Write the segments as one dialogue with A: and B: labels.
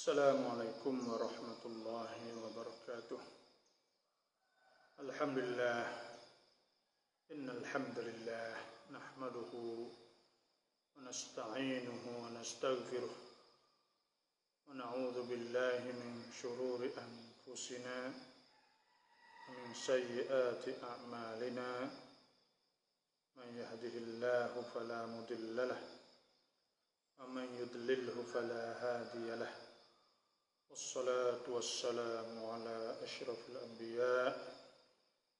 A: Assalamualaikum warahmatullahi wabarakatuh. Alhamdulillah. Innal hamdalillah nahmaduhu wa nasta'inuhu wa nastaghfiruh wa na'udzu billahi min shururi anfusina wa min sayyiati a'malina. Man yahdihillahu fala mudilla lahu wa man yudlilhu fala hadiya lahu. والصلاة والسلام على أشرف الأنبياء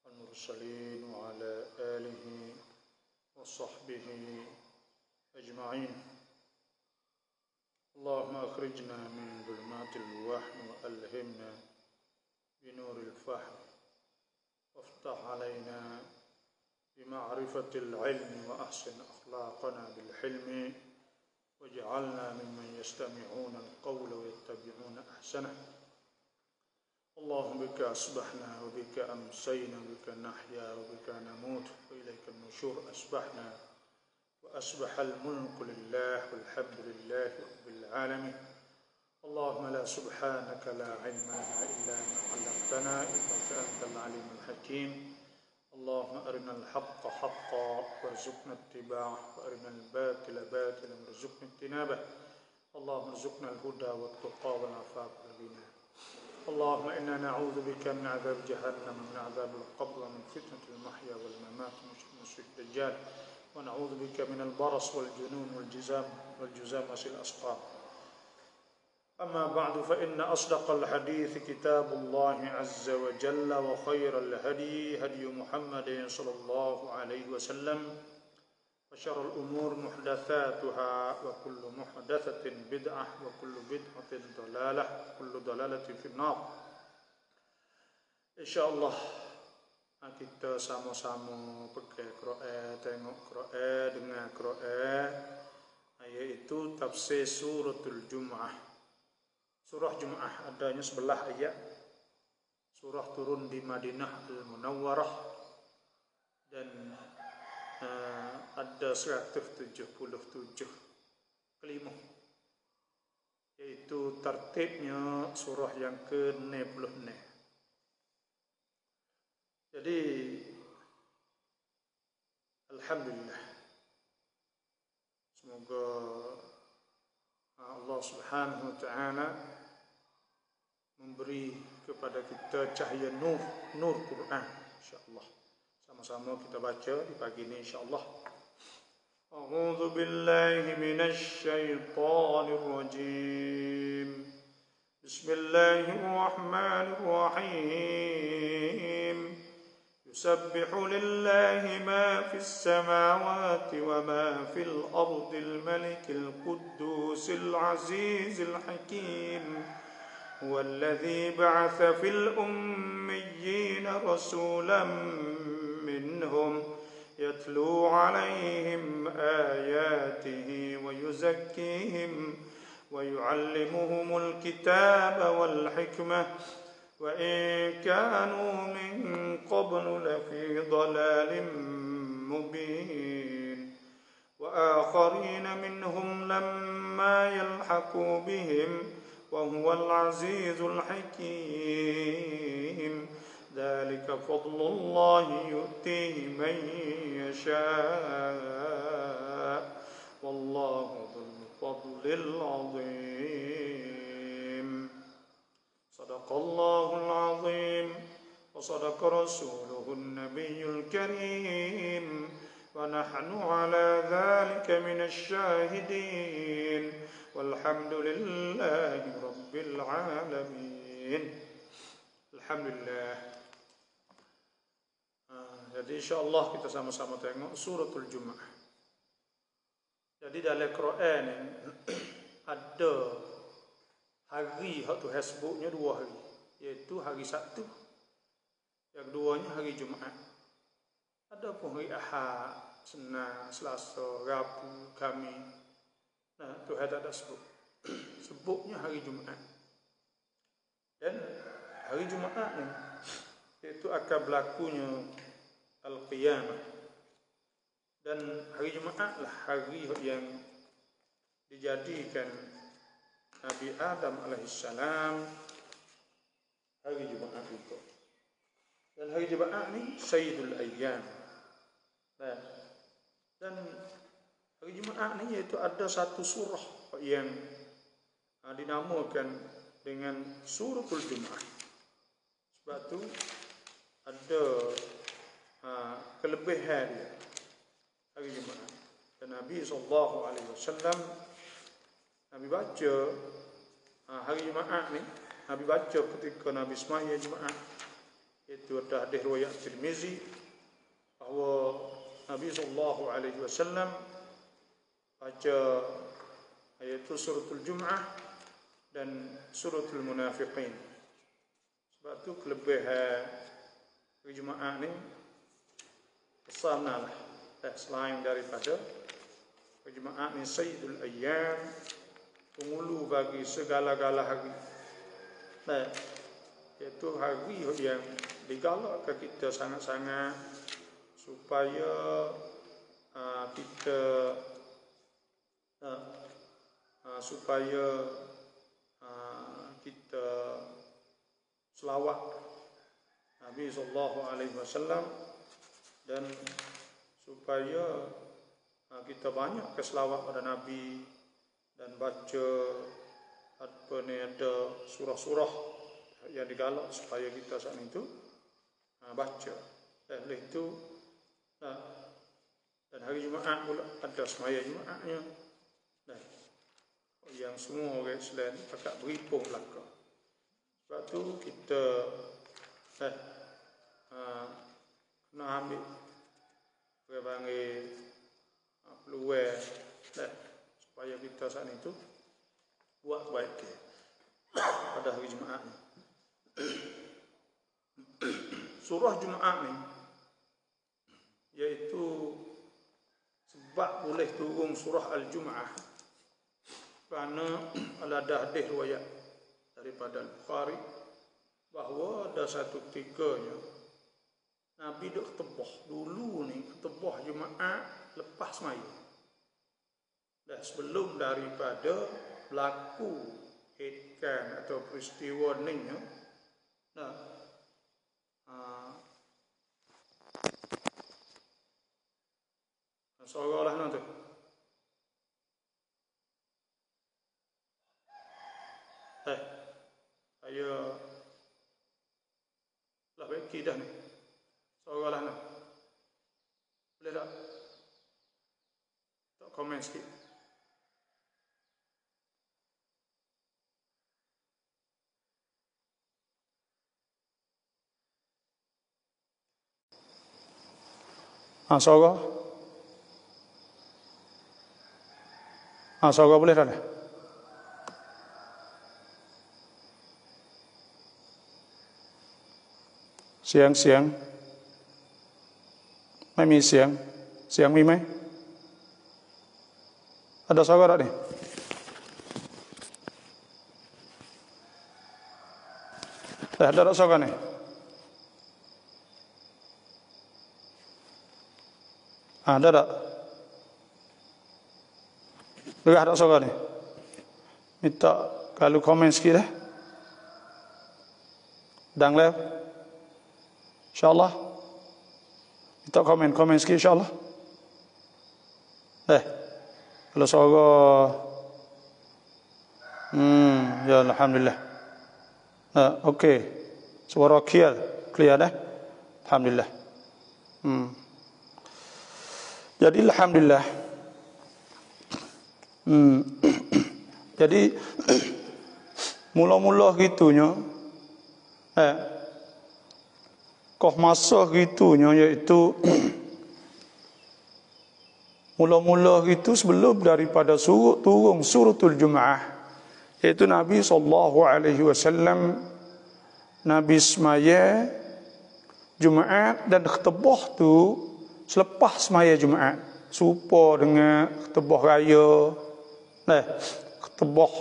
A: والمرسلين وعلى آله وصحبه أجمعين. اللهم أخرجنا من ظلمات الوهم وألهمنا بنور الفهم وافتح علينا بمعرفة العلم وأحسن أخلاقنا بالحلم واجعلنا ممن يستمعون القول ويتبعون أحسنه. اللهم بك أصبحنا وبك أمسينا وبك نحيا وبك نموت وإليك النشور. أصبحنا وأصبح الملك لله والحمد لله رب العالمين. اللهم لا سبحانك لا علم لنا إلا ما علمتنا إنك أنت العليم الحكيم. اللهم أرنا الحق حقا وارزقنا اتباعه وأرنا الباطل باطلا وارزقنا اجتنابه. اللهم ارزقنا الهدى والتقى والعفاف والغنى. اللهم إنا نعوذ بك من عذاب جهنم ومن عذاب القبر ومن فتنة المحيا والممات ومن مسيح الدجال ونعوذ بك من البرص والجنون والجذام وسيء الأسقام. أما بعد فإن أصدق الحديث كتاب الله عز وجل وخير الهدي هدي محمد صلى الله عليه وسلم وشر الأمور محدثاتها وكل محدثة بدعة وكل بدعة ضلالة وكل ضلالة في النار. InsyaAllah kita sama-sama pakai Qur'an, tengok Qur'an, dengar Qur'an, yaitu tafsir suratul Jum'ah. Surah Jum'ah adanya 11 ayat. Surah turun di Madinah Al-Munawwarah dan ada 177 kalimah. Yaitu tertibnya surah yang ke-66. Jadi alhamdulillah. Semoga Allah Subhanahu wa taala memberi kepada kita cahaya nur Quran, insyaallah. Sama-sama kita baca di pagi ini insyaallah. A'udzu billahi minasy syaithanir rajim. Bismillahirrahmanirrahim. Yusabbihu lillahi ma fis samawati wa ma fil ardil malikil quddusil azizil hakim. هو الذي بعث في الأميين رسولا منهم يتلو عليهم آياته ويزكيهم ويعلمهم الكتاب والحكمة وإن كانوا من قبل لفي ضلال مبين وآخرين منهم لما يلحقوا بهم وهو العزيز الحكيم. ذلك فضل الله يؤتيه من يشاء والله ذو الفضل العظيم. صدق الله العظيم وصدق رسوله النبي الكريم ونحن على ذلك من الشاهدين والحمد لله رب العالمين. Alhamdulillah. Jadi insyaallah kita sama-sama tengok suratul Jum'ah. Jadi dalam Quran ada hari yang Tuhan sebutnya 2 hari, iaitu hari Sabtu, yang keduanya hari Jumaat. Ada pun hari Ahad, Senin, Selasa, Rabu, Khamis. Nah, Tuhan tak ada sebut. Sebutnya hari Jumaat. Dan hari Jumaat ni itu akan berlakunya Al-Qiyamah. Dan hari Jumaat lah hari yang dijadikan Nabi Adam alaihissalam hari Jumaat itu. Dan hari Jumaat ni Sayyidul Ayyam. Dan hari Jumaat ni iaitu ada satu surah yang dinamakan dengan Suratul Jumaat. Sebab tu ada kelebihan dia hari Jumaat. Dan Nabi SAW Nabi baca hari Jumaat ni, Nabi baca ketika Nabi semaya Jumaat. Itu ada hadis riwayat Tirmizi bahawa Nabi SAW baca iaitu Suratul Jum'ah dan Suratul Munafiqin. Sebab tu kelebihan hari Jumaat ni besarlah. Selain daripada hari Jumaat ni Sayyidul Ayyam, penghulu bagi segala-gala hari. Iaitu hari yang digalakkan kita sangat-sangat supaya kita selawat Nabi SAW dan supaya kita banyak keselawat pada Nabi dan baca ada surah-surah yang digalak supaya kita saat itu baca. Oleh itu dan hari Jumaat pula ada semaya Jumaatnya. Yang semua orang Islam pakat berhimpun belaka. Sebab tu kita kena ambil panggil peluang supaya kita saat itu buat baik pada hari Jumaat ni. Surah Jumaat ni iaitu sebab boleh turun surah Al-Jum'ah kerana ada hadis riwayat daripada Al-Bukhari bahawa ada satu ketikanya Nabi duk ketebah dulu ni, ketebah Jumaat lepas semaya. Dah sebelum daripada berlaku headkan atau peristiwa ni seolah-olah tu saya lah baiki dah ni seolah-olah boleh tak komen sikit. Suara boleh tak? Siang. Mai mi siang. Siang mi mai. Ada suara tak ni? Ada tak suara ni? Ada tak? Dengar tak suara ni? Minta kalau komen sikit dah. Dang leh. InsyaAllah. Minta komen sikit insyaAllah. Kalau suara ya alhamdulillah. Okey. Suara clear dah. Alhamdulillah. Jadi alhamdulillah. Jadi mula-mula gitunya kau masa gitunya iaitu mula-mula gitu sebelum daripada turun Suratul Jum'ah, iaitu Nabi SAW Nabi semaya Jumaat dan ketebah tu selepas semaya Jumaat serupa dengan ketebah raya, ketebah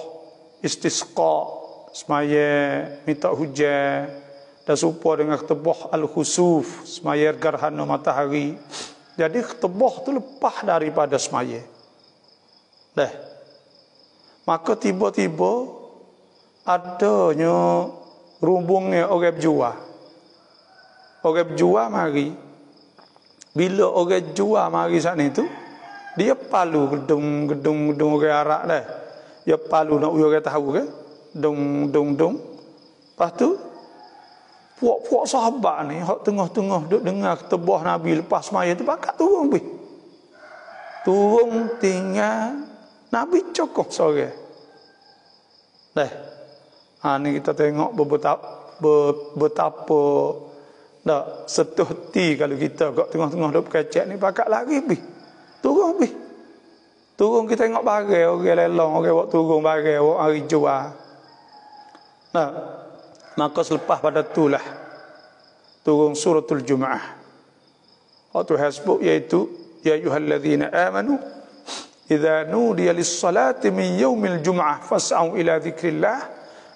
A: istisqa semaya minta hujan, dan serupa dengan ketebah al-khusuf semaya gerhana matahari. Jadi ketebah tu lepas daripada semaya. Maka tiba-tiba
B: adanya rumbungnya orang berjual. Orang berjual mari. Bila orang jual mari sana itu, dia palu gedung orang Arab dah. Dia palu nak orang tahu ke? Dong. Lepas tu puak-puak sahabat ni hak tengah-tengah duk dengar ketebah Nabi lepas semaya tu pakat turun pergi. Turun tinggal Nabi cokok sore. Ni kita tengok betapa dak setuh hati kalau kita kat tengah-tengah duk kecek ni pakat lari pergi. Turun pergi. Turun kita tengok bagai orang lelong, orang buat turun bagai, orang hari jual. Maka selepas pada itulah turun suratul Jumaah. Waktu hasbuk iaitu ya ayyuhallazina amanu idza nudiya lis-salati min yaumil jum'ah fas'au ila dzikrillah,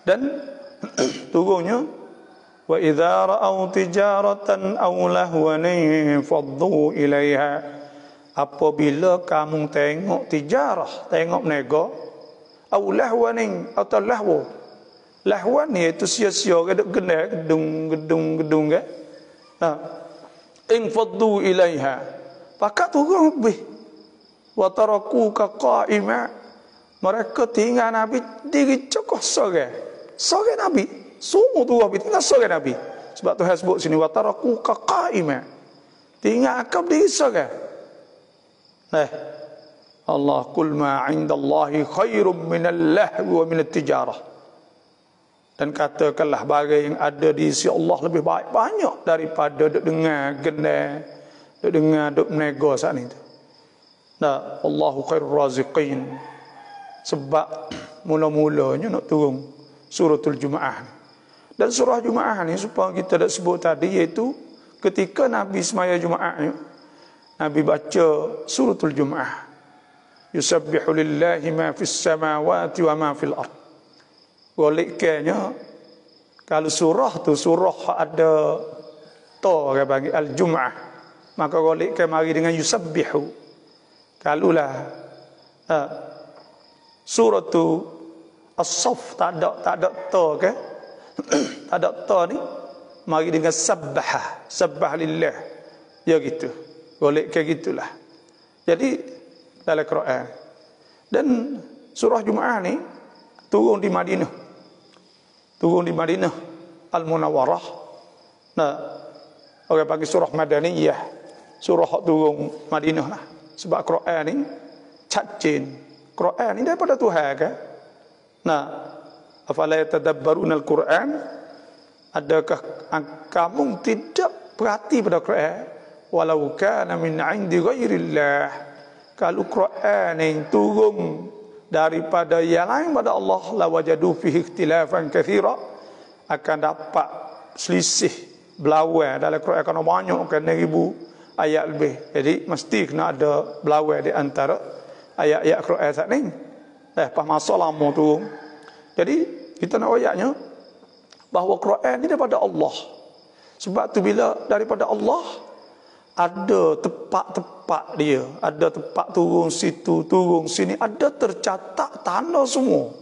B: dan turunnya wa idza ra'aw tijaratan aw lahwan faddu ilaiha. Apabila kamu tengok tijarah, tengok nego, aw lahwan atau lahwu. Lahwan ni itu sia-sia ke duk gedung ke. In faddu ilaiha. Pakat turun lebih. Wa tarakuka qa'ima. Mereka tinggal Nabi diri cokoh sore. Sore Nabi. Semua turun Nabi tinggal sore Nabi. Sebab Tuhan sebut sini wa tarakuka qa'ima. Tinggal akam diri sore. Allah qul ma 'indallahi khairum minal lahwi wa minat tijarah. Dan katakanlah barang yang ada di sisi Allah lebih baik banyak daripada duk dengar gendang, duk dengar duk menego saat itu. Allahu khairur raziqin. Sebab mula-mulanya nak turun suratul Jumaah. Dan surah Jumaah ni supaya kita dah sebut tadi, iaitu ketika Nabi semaya Jumaah, Nabi baca suratul Jumaah. Yusabbihu lillahi ma fis samawati wa ma fil ardh. Goliknya kalau surah tu surah ada to orang bagi al-Jum'ah, maka golikkan mari dengan yusabbihu. Kalulah surah tu as-saff tak ada to ke? Tak ada to ni, mari dengan sabbah lillah. Ya gitu. Golikkan gitulah. Jadi dalam Quran. Dan surah Jum'ah ni turun di Madinah. Turun di Madinah Al-Munawwarah. Orang panggil surah Madaniyah. Surah turun Madinah lah. Sebab Quran ni cacin. Quran ni daripada Tuhan kan? Afala yatadabbaruna al-Quran? Adakah kamu tidak perhati pada Quran? Walau kana min 'indi ghairillah. Kalau Quran ni turun daripada yang lain pada Allah, la wajadu fihi ikhtilafan katsira, akan dapat selisih belawai dalam Quran akan banyak kan 1000 ayat lebih. Jadi mesti kena ada belawai di antara ayat-ayat Quran saat ni. Pas masa lama tu. Jadi kita nak ayatnya bahawa Quran ni daripada Allah. Sebab tu bila daripada Allah, ada tempat-tempat dia, ada tempat turun situ, turun sini, ada tercatat tanda semua.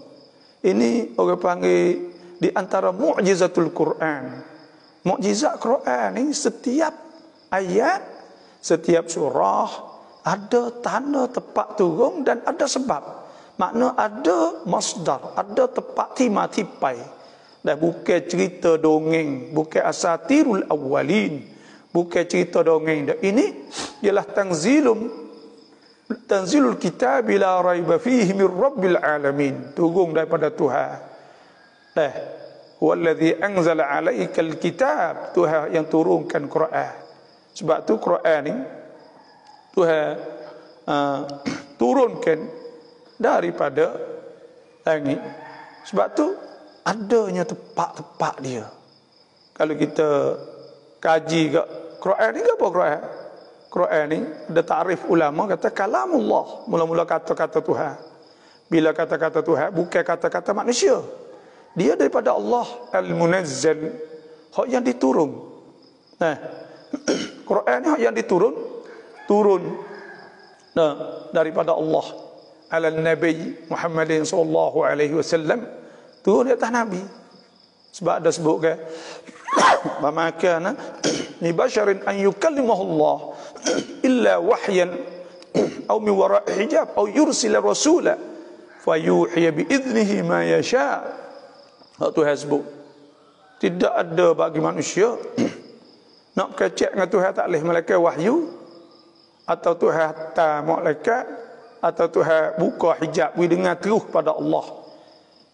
B: Ini orang panggil di antara mukjizatul Quran. Mukjizat Quran ni setiap ayat, setiap surah ada tanda tempat turun dan ada sebab. Makna ada masdar, ada tempat tipai. Dan bukan cerita dongeng, bukan asatirul awwalin. Bukan cerita dongeng. Ini ialah tanzilul kitab la raiba fihi min rabbil alamin. Turun daripada Tuhan. Huwallazi anzala 'alaikal kitab. Tuhan yang turunkan Quran. Sebab tu Quran ni Tuhan turunkan daripada langit. Sebab tu adanya tempat-tempat dia. Kalau kita kaji kat Quran ni, apa Quran? Quran ni ada takrif ulama kata kalamullah, mula-mula kata-kata Tuhan. Bila kata-kata Tuhan bukan kata-kata manusia. Dia daripada Allah al-munazzal, hak yang diturun. Quran ni hak yang turun daripada Allah ala Nabi Muhammadin sallallahu alaihi wasallam turun di atas Nabi. Sebab ada sebut ke ma kana li basharin an yukallimahu Allah illa wahyan aw min wara'i hijab aw yursila rasula fayuhiya bi idnihi ma yasha. Tuhan sebut tidak ada bagi manusia nak kecek dengan Tuhan tak boleh malaikat wahyu, atau Tuhan hantar malaikat, atau Tuhan buka hijab we dengar terus pada Allah.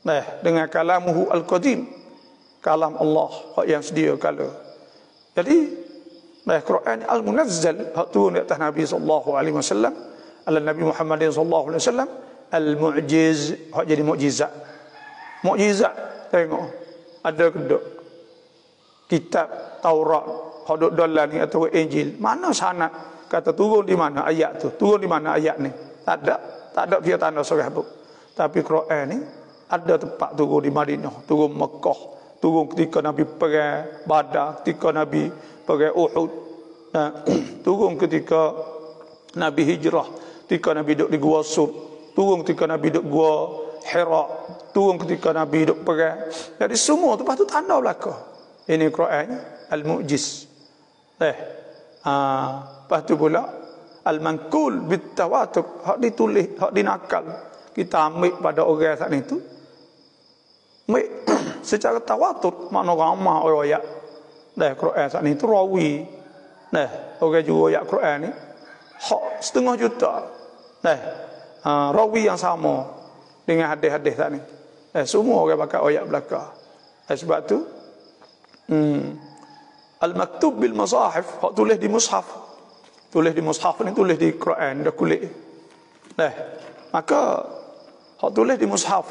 B: Nah, dengan kalamuhu al-qadim, kalam Allah yang sedia kala. Jadi Quran al-munazzal turun di atas Nabi sallallahu alaihi wasallam, ala Nabi Muhammad sallallahu alaihi wasallam, al-mu'jiz jadi mukjizat. Mukjizat tengok ada kedok kitab Taurat hak dalam ni atau Injil, mana sanad kata turun di mana ayat tu, turun di mana ayat ni? Tak ada dia tanda surah bu. Tapi Quran ni ada tempat turun di Madinah, turun Mekah, turun ketika Nabi perang Badar, ketika Nabi perang Uhud, turun ketika Nabi hijrah, ketika Nabi duduk di Gua Sur, turun ketika Nabi duduk Gua Hira, turun ketika Nabi duduk perang. Jadi semua tu patut tanda belaka. Ini Quran al-mu'jiz. Lepas tu pula al-manqul bit-tawatur, hak ditulis, hak dinakal, kita ambil pada orang saat itu. Ambil secara tawatur, makna ramah orang ayat. Quran saat itu rawi. Orang juga ayat Quran ni hak 1,5 juta. Rawi yang sama dengan hadis-hadis saat ni. Semua orang pakai ayat belaka. Sebab tu al-maktub bil masahif, hak tulis di mushaf. Tulis di mushaf ni tulis di Quran dah kulit. Maka hak tulis di mushaf.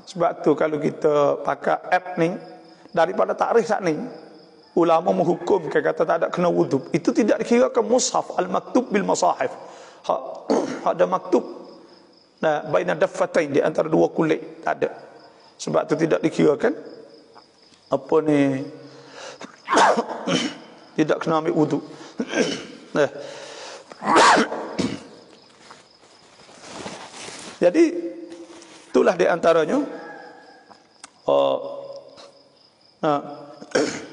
B: Sebab tu kalau kita pakai app ni, daripada takrif saat ni ulama menghukum kata tak ada kena wuduk, itu tidak dikirakan mushaf al-maktub bil masahif. Hak ada maktub baina daffatain, di antara dua kulit, tak ada. Sebab tu tidak dikirakan apa ni tidak kena ambil wuduk. Jadi itulah di antaranya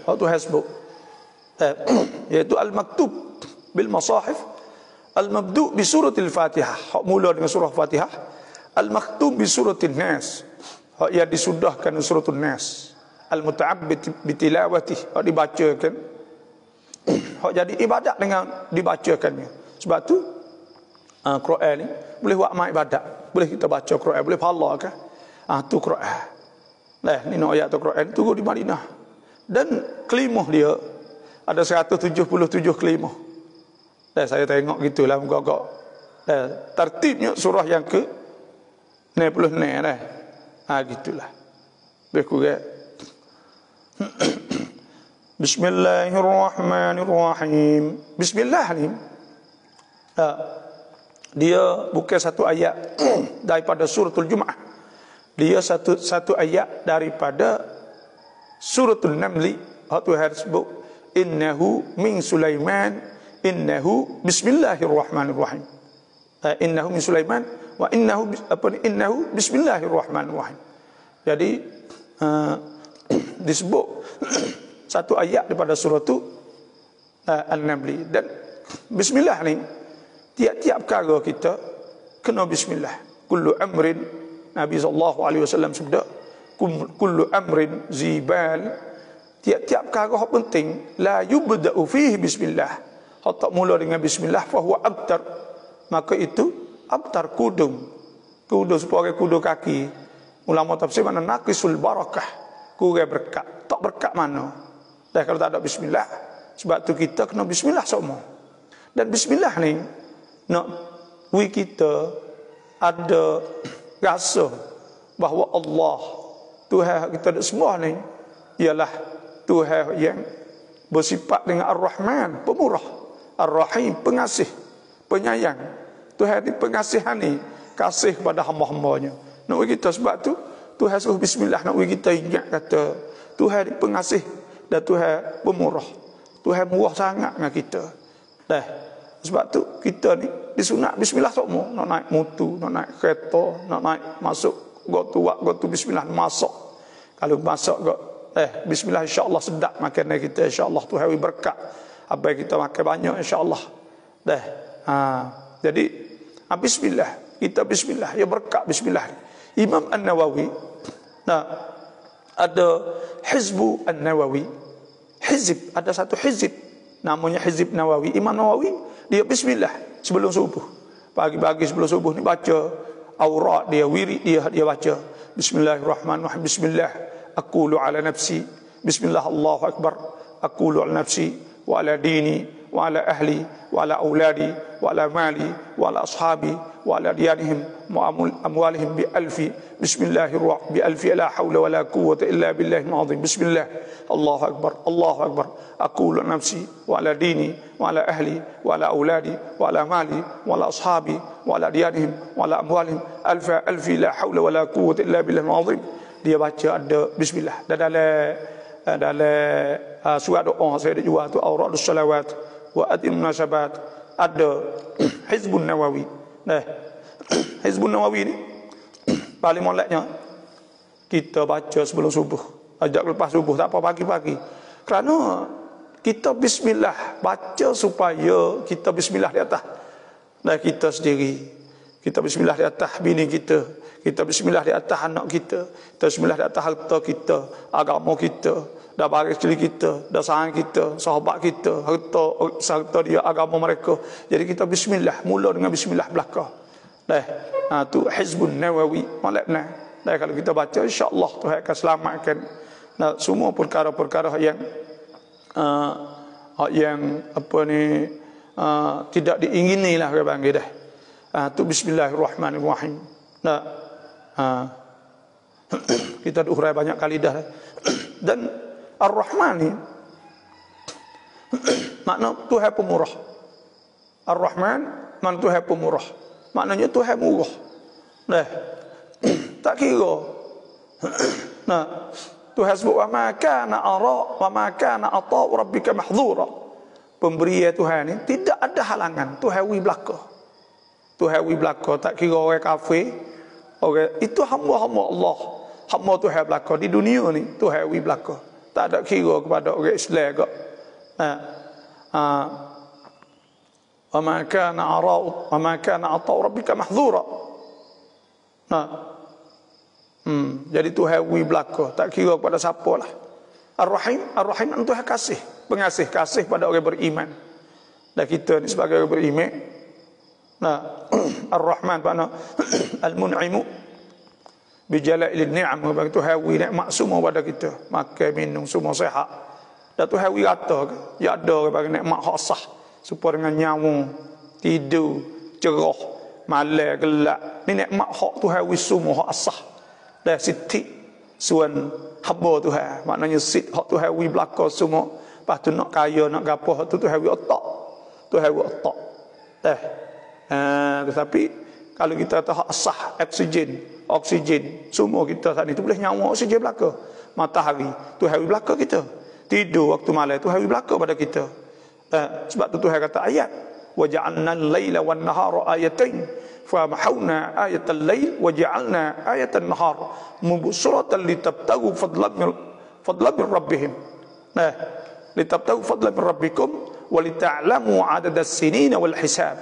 B: tu hasbuk, yaitu al-maktub bil masahif, al-mabdu' bi suratil Fatihah, hak mula dengan surah Fatihah, al-maktub bi suratil Nas, hak yang disudahkan suratul Nas, al-muta'abbid bi tilawati, hak dibacakan, hak jadi ibadat dengan dibacakannya. Sebab tu Quran ni boleh buat amal ibadat, boleh kita baca Quran, boleh pahala kan? Tu Quran. Ni ayat tu Quran turun di Madinah. Dan kelimah dia ada 177 kelimah. Saya tengok gitulah agak-agak. Tertibnya surah yang ke 96 dah. Gitulah. Lebih kurang. Bismillahirrahmanirrahim. Bismillah ni dia bukan satu ayat daripada suratul Jum'ah. Dia satu ayat daripada suratul Namli. Tuhan sebut innahu min Sulaiman innahu bismillahirrahmanirrahim. Innahu min Sulaiman wa innahu bismillahirrahmanirrahim. Jadi disebut satu ayat daripada surah tu An-Namli. Dan bismillah ni tiap-tiap perkara kita kena bismillah. Kullu amrin, Nabi sallallahu alaihi wasallam sabda, kullu amrin zibal, tiap-tiap perkara yang penting la yubda'u fihi bismillah, hak tak mula dengan bismillah, fa huwa abtar, maka itu abtar, kudung supaya kudung kaki. Ulama tafsir mana naqisul barakah, kurang berkat, tak berkat mana kalau tak ada bismillah. Sebab tu kita kena bismillah semua. Dan bismillah ni nak kita ada rasa bahawa Allah Tuhan kita semua ni ialah Tuhan yang bersifat dengan Ar-Rahman, pemurah, Ar-Rahim, pengasih, penyayang. Tuhan ni pengasihan ni, kasih kepada hamba-hambanya. Nak kita sebab tu Tuhan suruh bismillah, nak kita ingat kata Tuhan ni pengasih dan Tuhan pemurah. Tuhan murah sangat dengan kita. Sebab tu kita ni disunat bismillah semua. Nak naik motor, nak naik kereta, nak naik masuk gotu bismillah masuk. Kalau masak kok bismillah insya-Allah sedap makanan kita, insya-Allah Tuhan beri berkat. Apa kita makan banyak insya-Allah. Jadi bismillah, kita bismillah ya berkat bismillah. Imam An-Nawawi ada Hizbu An-Nawawi. Hizib, ada satu hizib namanya Hizib Nawawi. Imam Nawawi dia bismillah sebelum subuh. Pagi-pagi sebelum subuh ni baca aurat dia, wirid dia baca bismillahirrahmanirrahim. Bismillah aqulu ala nafsi, bismillah Allahu akbar, aqulu ala nafsi wa ala dini wa ala ahli wa ala auladi wa ala mali wa ala ashabi wa ala diyanihim wa amwalihim bi alfi bismillahirrahmanirrahim bi alfi la hawla wa la quwwata illa billahil azim. Bismillah Allahu akbar aqulu ala nafsi wa ala dini wa ala ahli wa ala auladi wa ala mali wa ala ashabi wa ala diyanihim wa ala amwalihim alfi la hawla wa la quwwata illa billahil azim. Dia baca ada bismillah. Dan dalam surat doa saya ada jual tu auradus salawat wa atim munasabat ada Hizbun Nawawi. Hizbun Nawawi ni paling moleknya kita baca sebelum subuh, ajak lepas subuh, tak apa pagi-pagi. Kerana kita bismillah baca supaya kita bismillah di atas kita sendiri, kita bismillah di atas bini kita bismillah di atas anak kita bismillah di atas harta kita, agama kita, dah baris cili kita, dah sayang kita, sahabat kita, harta dia, agama mereka. Jadi kita bismillah, mula dengan bismillah belaka. Tu Hizbun Nawawi malakna. Kalau kita baca insya-Allah Tuhan akan selamatkan semua perkara-perkara yang apa ni tidak diingini lah orang panggil dah. Tu bismillahirrahmanirrahim. Kita urai banyak kali dah. Dan Ar-Rahman ni makna Tuhan pemurah. Ar-Rahman makna Tuhan pemurah. Maknanya Tuhan murah. Tak kira. Tuhan sebut wa ma kana ata rabbika mahdhura. Pemberian Tuhan ni tidak ada halangan. Tuhan wi belaka. Tuhan wi belaka, tak kira orang kafir. Orang itu hamba-hamba Allah. Hamba Tuhan belaka di dunia ni, Tuhan wi belaka. Tak ada kira kepada orang Islam ke. Wa ma kana ata rabbika mahdhura. Jadi Tuhan wi belaka, tak kira kepada siapa lah. Ar-Rahim Tuhan kasih, kasih pada orang beriman. Dan kita ni sebagai orang beriman, Ar-Rahman makna Al-Mun'imu bijalailin ni'am, bagi Tuhan wi nikmat semua pada kita, makan minum semua sihat. Dan Tuhan wi kata ya ada orang bagi nikmat hak sah, supaya dengan nyawa, tidur, cerah, malam gelap. Ni nikmat hak Tuhan wi semua hak sah. Dan siti suan hamba Tuhan, maknanya sit hak Tuhan wi belaka semua. Lepas tu nak kaya nak gapo hak tu Tuhan wi otak. Tuhan wi otak. Tetapi kalau kita tahu sah oksigen semua kita saat ni tu boleh nyawa oksigen belaka. Matahari Tuhan wi belaka kita. Tidur waktu malam Tuhan wi belaka pada kita. Sebab tu Tuhan kata ayat wa ja'alna al-laila wan nahara ayatain fa mahawna ayatal lail wa ja'alna ayatan nahar mubsiratan litabtagu fadlan min rabbihim. Litabtagu fadlan min rabbikum wa lita'lamu 'adadas sinina wal hisab.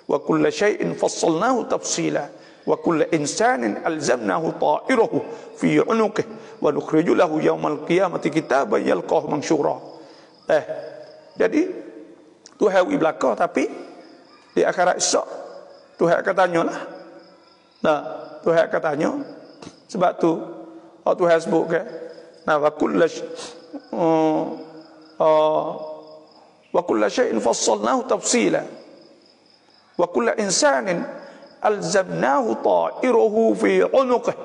B: Wa kulla syai'in fassalnahu tafsila wa kulla insanin alzamnahu ta'irahu fi 'unuqihi wa nukhriju lahu yawmal qiyamati kitaban yalqahu mansyura. Jadi Tuhan wi belaka, tapi di akhirat esok Tuhan akan tanyalah. Tuhan akan tanya. Sebab tu Tuhan sebut ke wa kulla syai'in fassalnahu tafsila wa kulla insanin alzamnahu ta'irahu fi 'unuqihi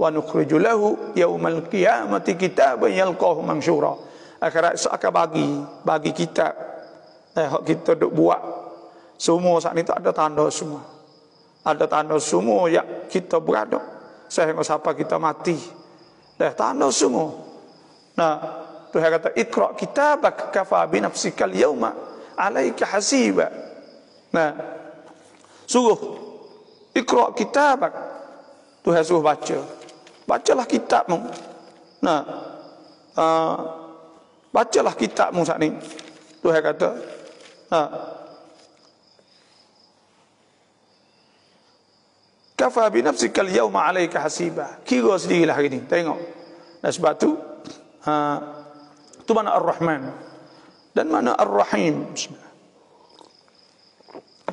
B: wa nukhriju lahu yawmal qiyamati kitaban yalqahu mansyura. Akhirat esok akan bagi kitab hak kita duk buat semua saat ni, tak ada tanda semua. Ada tanda semua yang kita berada sehingga sampai kita mati. Dah tanda semua. Tuhan kata ikra kitabak kafa bi nafsikal yawma alayka hasiba. Suruh ikra kitabak. Tuhan suruh baca. Bacalah kitabmu. Nah, bacalah kitabmu saat ini. Tuhan kata, kafa bi nafsika al-yawma 'alaika hasiba. Kira sendirilah hari ini. Tengok. Dan sebab tu mana Ar-Rahman dan mana Ar-Rahim. Bismillah.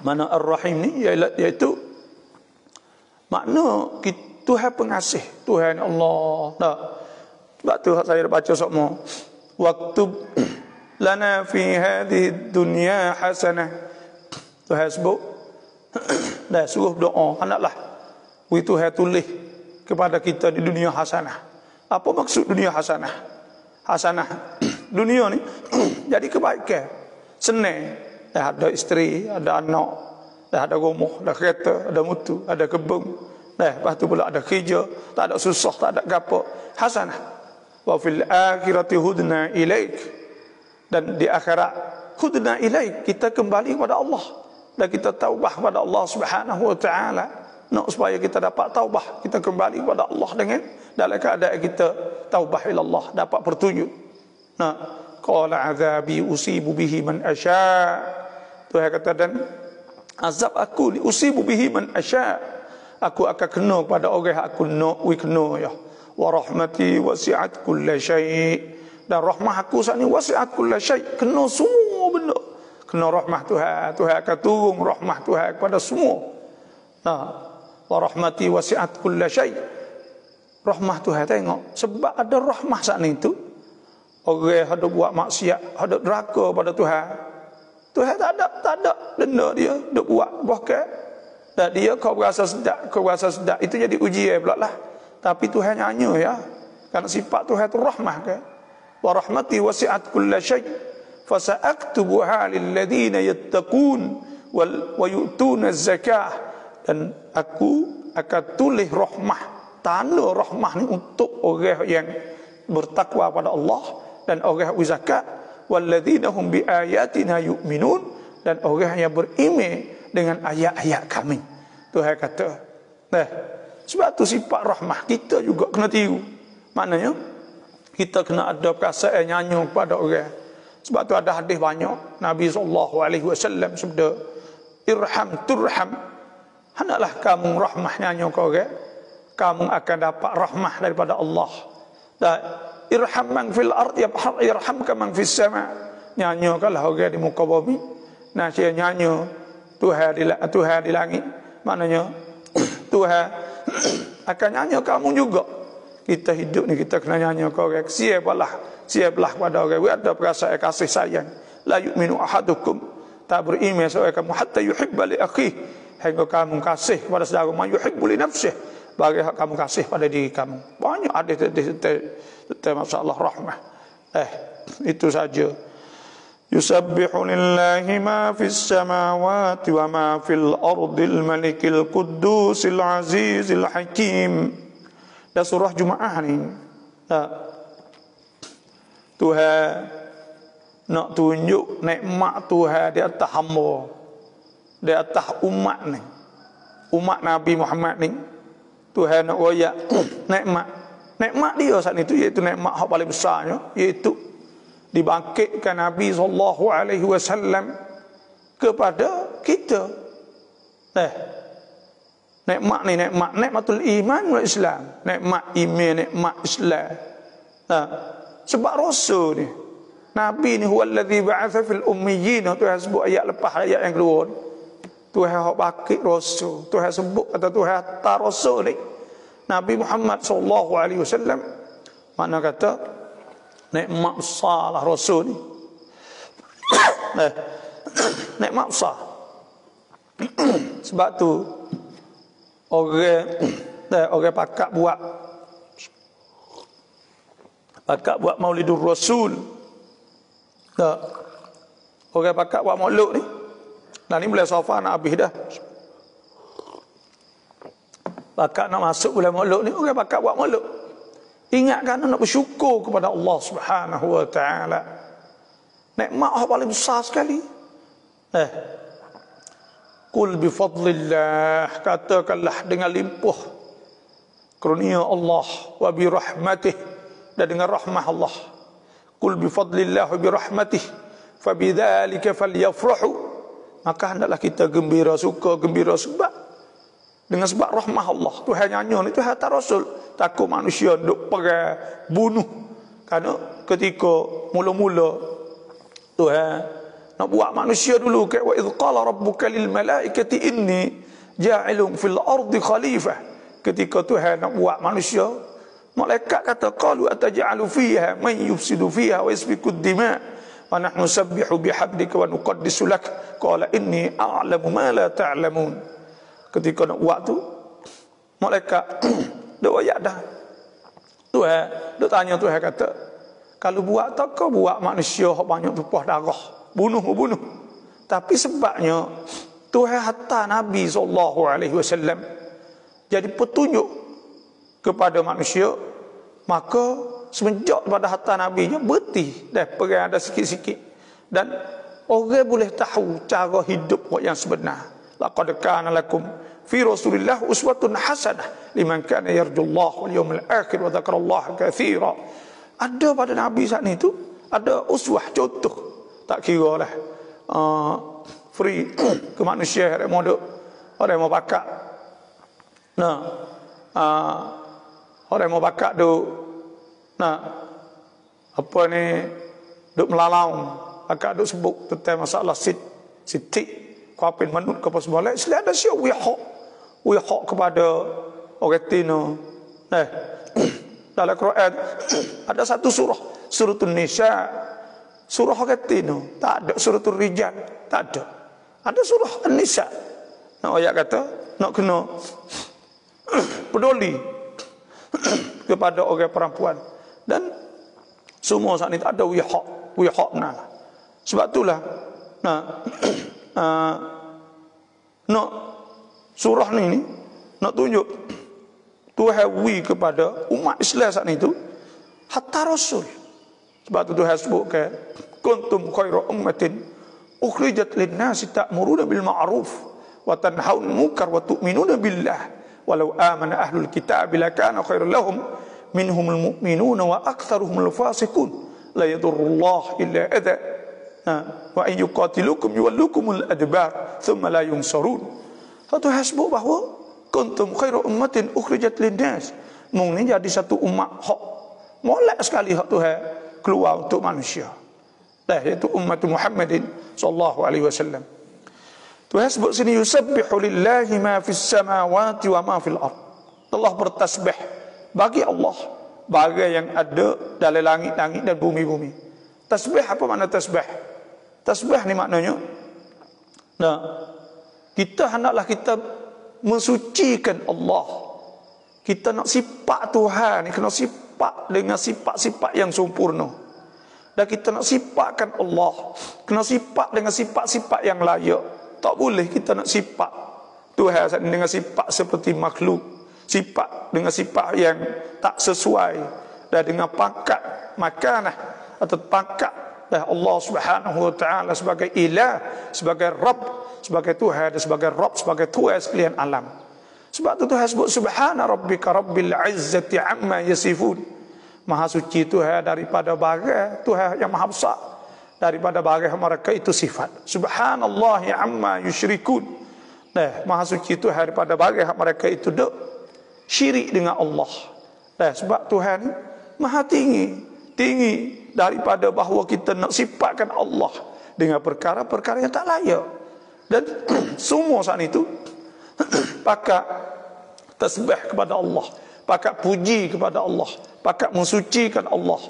B: Mana Ar-Rahim ni iaitu makna Tuhan pengasih, Tuhan Allah. Tak. Sebab tu saya baca semua. Waktub lana fi hadhihi dunya hasanah. Tuhan sebut dah suruh doa, hendaklah Tuhan tulis kepada kita di dunia hasanah. Apa maksud dunia hasanah? Hasanah dunia ni jadi kebaikan, senang. Dah ada isteri, ada anak, dah ada rumah, ada kereta, ada mutu, ada kebun. Lepas tu pula ada kerja, tak ada susah, tak ada gapo. Hasanah. Wa fil akhirati hudna ilaik. Dan di akhirat hudna ilaik, kita kembali kepada Allah dan kita taubah kepada Allah Subhanahu wa taala. Nak supaya kita dapat taubah, kita kembali kepada Allah dengan dalam keadaan kita taubah ila Allah, dapat petunjuk. Nah, qala azabi usibu bihi man asya. Tuhan kata, dan azab aku ni usibu bihi man asya. Aku akan kena pada orang yang aku nak kena ya. Wa rahmati wasi'at kulla syai'. Dan rahmah aku saat ni wasi'at kulla syai', kena semua benda. Kena rahmah Tuhan. Tuhan akan turun rahmah Tuhan kepada semua. Nah, wa rahmati wasi'at kulla syai'. Rahmah Tuhan, tengok, sebab ada rahmah saat ni tu, orang yang ada buat maksiat, ada deraka pada Tuhan, Tuhan tak ada denda dia, duk buat bahkan dan dia kau berasa sedap, itu jadi ujian pula lah. Tapi Tuhan nyanyi ya, kerana sifat Tuhan itu rahmah kan. Wa rahmati wasi'at kulla syai' fa sa'aktubuha lil ladzina yattaqun wa yu'tuna zakah. Dan aku akan tulis rahmah, tanda rahmah ni untuk orang yang bertakwa pada Allah dan orang yang zakat, walladzina hum bi ayatina yu'minun, dan orang yang beriman dengan ayat-ayat kami. Tuhan kata, sebab tu sifat rahmah kita juga kena tiru. Maknanya kita kena ada perasaan nyanyi kepada orang. Sebab tu ada hadis banyak, Nabi SAW sabda, irham turham. Hendaklah kamu rahmah nyanyi ke orang, kamu akan dapat rahmah daripada Allah. Dan irham man fil ard yarhamka man fis sama. Nyanyikanlah orang di muka bumi, nah saya nyanyi Tuhan di langit. Maknanya Tuhan akan nyanyi kamu juga. Kita hidup ni kita kena nyanyi ke orang. Siaplah pada orang. Ada perasaan kasih sayang. La yu'minu ahadukum, tak beriman seorang kamu hatta yuhibba li akhihi, hingga kamu kasih kepada saudara ma yuhibbu li nafsihi, bagi kamu kasih pada diri kamu. Banyak ada tentang masalah rahmah. Itu saja. Yusabbihu lillahi ma fis samawati wa ma fil ardil malikil quddusil azizil hakim. Dan surah Jumaah ni Tuhan nak tunjuk nikmat Tuhan di atas hamba, di atas umat ni, umat Nabi Muhammad ni. Tuhan nak royak nikmat dia saat itu, iaitu nikmat yang paling besarnya, iaitu dibangkitkan Nabi SAW kepada kita. Nikmat ni nikmatul iman wal Islam, nikmat iman, nikmat Islam. Sebab rasul ni, Nabi ni huwallazi ba'atha fil ummiyyin. Tuhan sebut ayat lepas ayat yang kedua ni, Tuhan hak bangkit rasul. Tuhan sebut kata Tuhan hantar rasul ni Nabi Muhammad SAW. Mana kata nikmat besar lah rasul ni. Nikmat besar. Sebab tu orang pakak buat Maulidur Rasul. Orang pakak buat maulud ni. Nah ni boleh sofa nak habis dah. Pakak nak masuk boleh maulud ni, orang pakak buat maulud. Ingatkan nak bersyukur kepada Allah Subhanahu wa taala. Nikmat yang paling besar sekali. Qul bi fadlillah, katakanlah dengan limpah karunia Allah, wa bi rahmatih, dan dengan rahmah Allah. Qul bi fadlillah wa bi rahmatih fabidzalika falyafrahu. Maka hendaklah kita gembira, suka gembira sebab dengan sebab rahmah Allah. Tuhan nyanyi ni Tuhan hantar rasul. Takut manusia duk perang bunuh. Kerana ketika mula-mula Tuhan nak buat manusia dulu, wa idh qala rabbuka lil malaikati inni ja'ilun fil ardi khalifah. Ketika Tuhan nak buat manusia, malaikat kata qalu ataj'alu fiha man yufsidu fiha wa yasfiku ad-dima' wa nahnu nusabbihu bihamdika wa nuqaddisu lak qala inni a'lamu ma la ta'lamun. Ketika nak buat tu, malaikat dak wayak dah. Tuhan dak tanya, Tuhan kata, kalau buat tak kau buat manusia hak banyak tumpah darah, bunuh. Tapi sebabnya Tuhan hantar Nabi SAW jadi petunjuk kepada manusia, maka semenjak pada hantar Nabi-nya berhenti dah perang ada sikit-sikit, dan orang boleh tahu cara hidup yang sebenar. Laqad kana lakum fi Rasulillah uswatun hasanah liman kana yarjullaha wal yawmal akhir wa dzakarallaha katsira. Ada pada Nabi saat itu ada uswah, contoh. Tak kira lah free ke manusia orang modok, orang mau pakak. Nah, orang mau pakak duk, nah, apa ni, duk melalang, pakak duk sebut tentang masalah sitik, kapin manut ke apa semua. Selain ada siapa wihak kepada orang Tino. Nah, dalam Quran ada satu suratul Nisa, surah orang Tino. Tak ada suratul Rijal, tak ada. Ada surah An-Nisa. Nak ayat kata nak kena peduli kepada orang perempuan, dan semua saat ini tak ada wihak nah. Sebab itulah nak surah ni nak tunjuk Tuhan wi kepada umat Islam saat itu hatta Rasul. Sebab itu Tuhan sebut ke kuntum khairu ummatin ukhrijat lin-nasi ta'muruna bil ma'ruf wa tanhauna 'anil munkar wa tu'minuna billah walau amana ahlul kitab lakana khairan lahum minhumul mu'minuna wa aktsaruhumul fasiqun la yadurrullah illa adha wa in yuqatilukum yuwallukumul adbar thumma la yunsarun. Satu hasbuk bahawa kuntum khairu ummatin ukhrijat lin-nas, mung ni jadi satu umat hak molek sekali hak Tuhan keluar untuk manusia. Dah, iaitu umat Muhammadin sallallahu alaihi wasallam. Tuhan sebut sini yusabbihu lillahi ma fis samawati wa ma fil ard. Allah bertasbih bagi Allah bagai yang ada dalam langit-langit dan bumi-bumi. Tasbih, apa makna tasbih? Tasbih ni maknanya, nah, kita hendaklah kita mensucikan Allah. Kita nak sifat Tuhan ni kena sifat dengan sifat-sifat yang sempurna. Dan kita nak sifatkan Allah, kena sifat dengan sifat-sifat yang layak. Tak boleh kita nak sifat Tuhan dengan sifat seperti makhluk, sifat dengan sifat yang tak sesuai, dan dengan pangkat makanah atau pangkat dah Allah Subhanahu wa taala sebagai ilah, sebagai Rabb, sebagai Tuhan, dan sebagai Rabb, sebagai Tuhan sekalian alam. Sebab itu Tuhan sebut subhana rabbika rabbil izzati amma yasifun. Maha suci Tuhan daripada barang Tuhan yang maha besar, daripada barang mereka itu sifat. Subhanallahi amma yusyrikun. Nah, maha suci Tuhan daripada barang mereka itu dok syirik dengan Allah. Nah, sebab Tuhan maha tinggi daripada bahawa kita nak sifatkan Allah dengan perkara-perkara yang tak layak. Dan semua saat itu pakat tasbih kepada Allah, pakat puji kepada Allah, pakat mensucikan Allah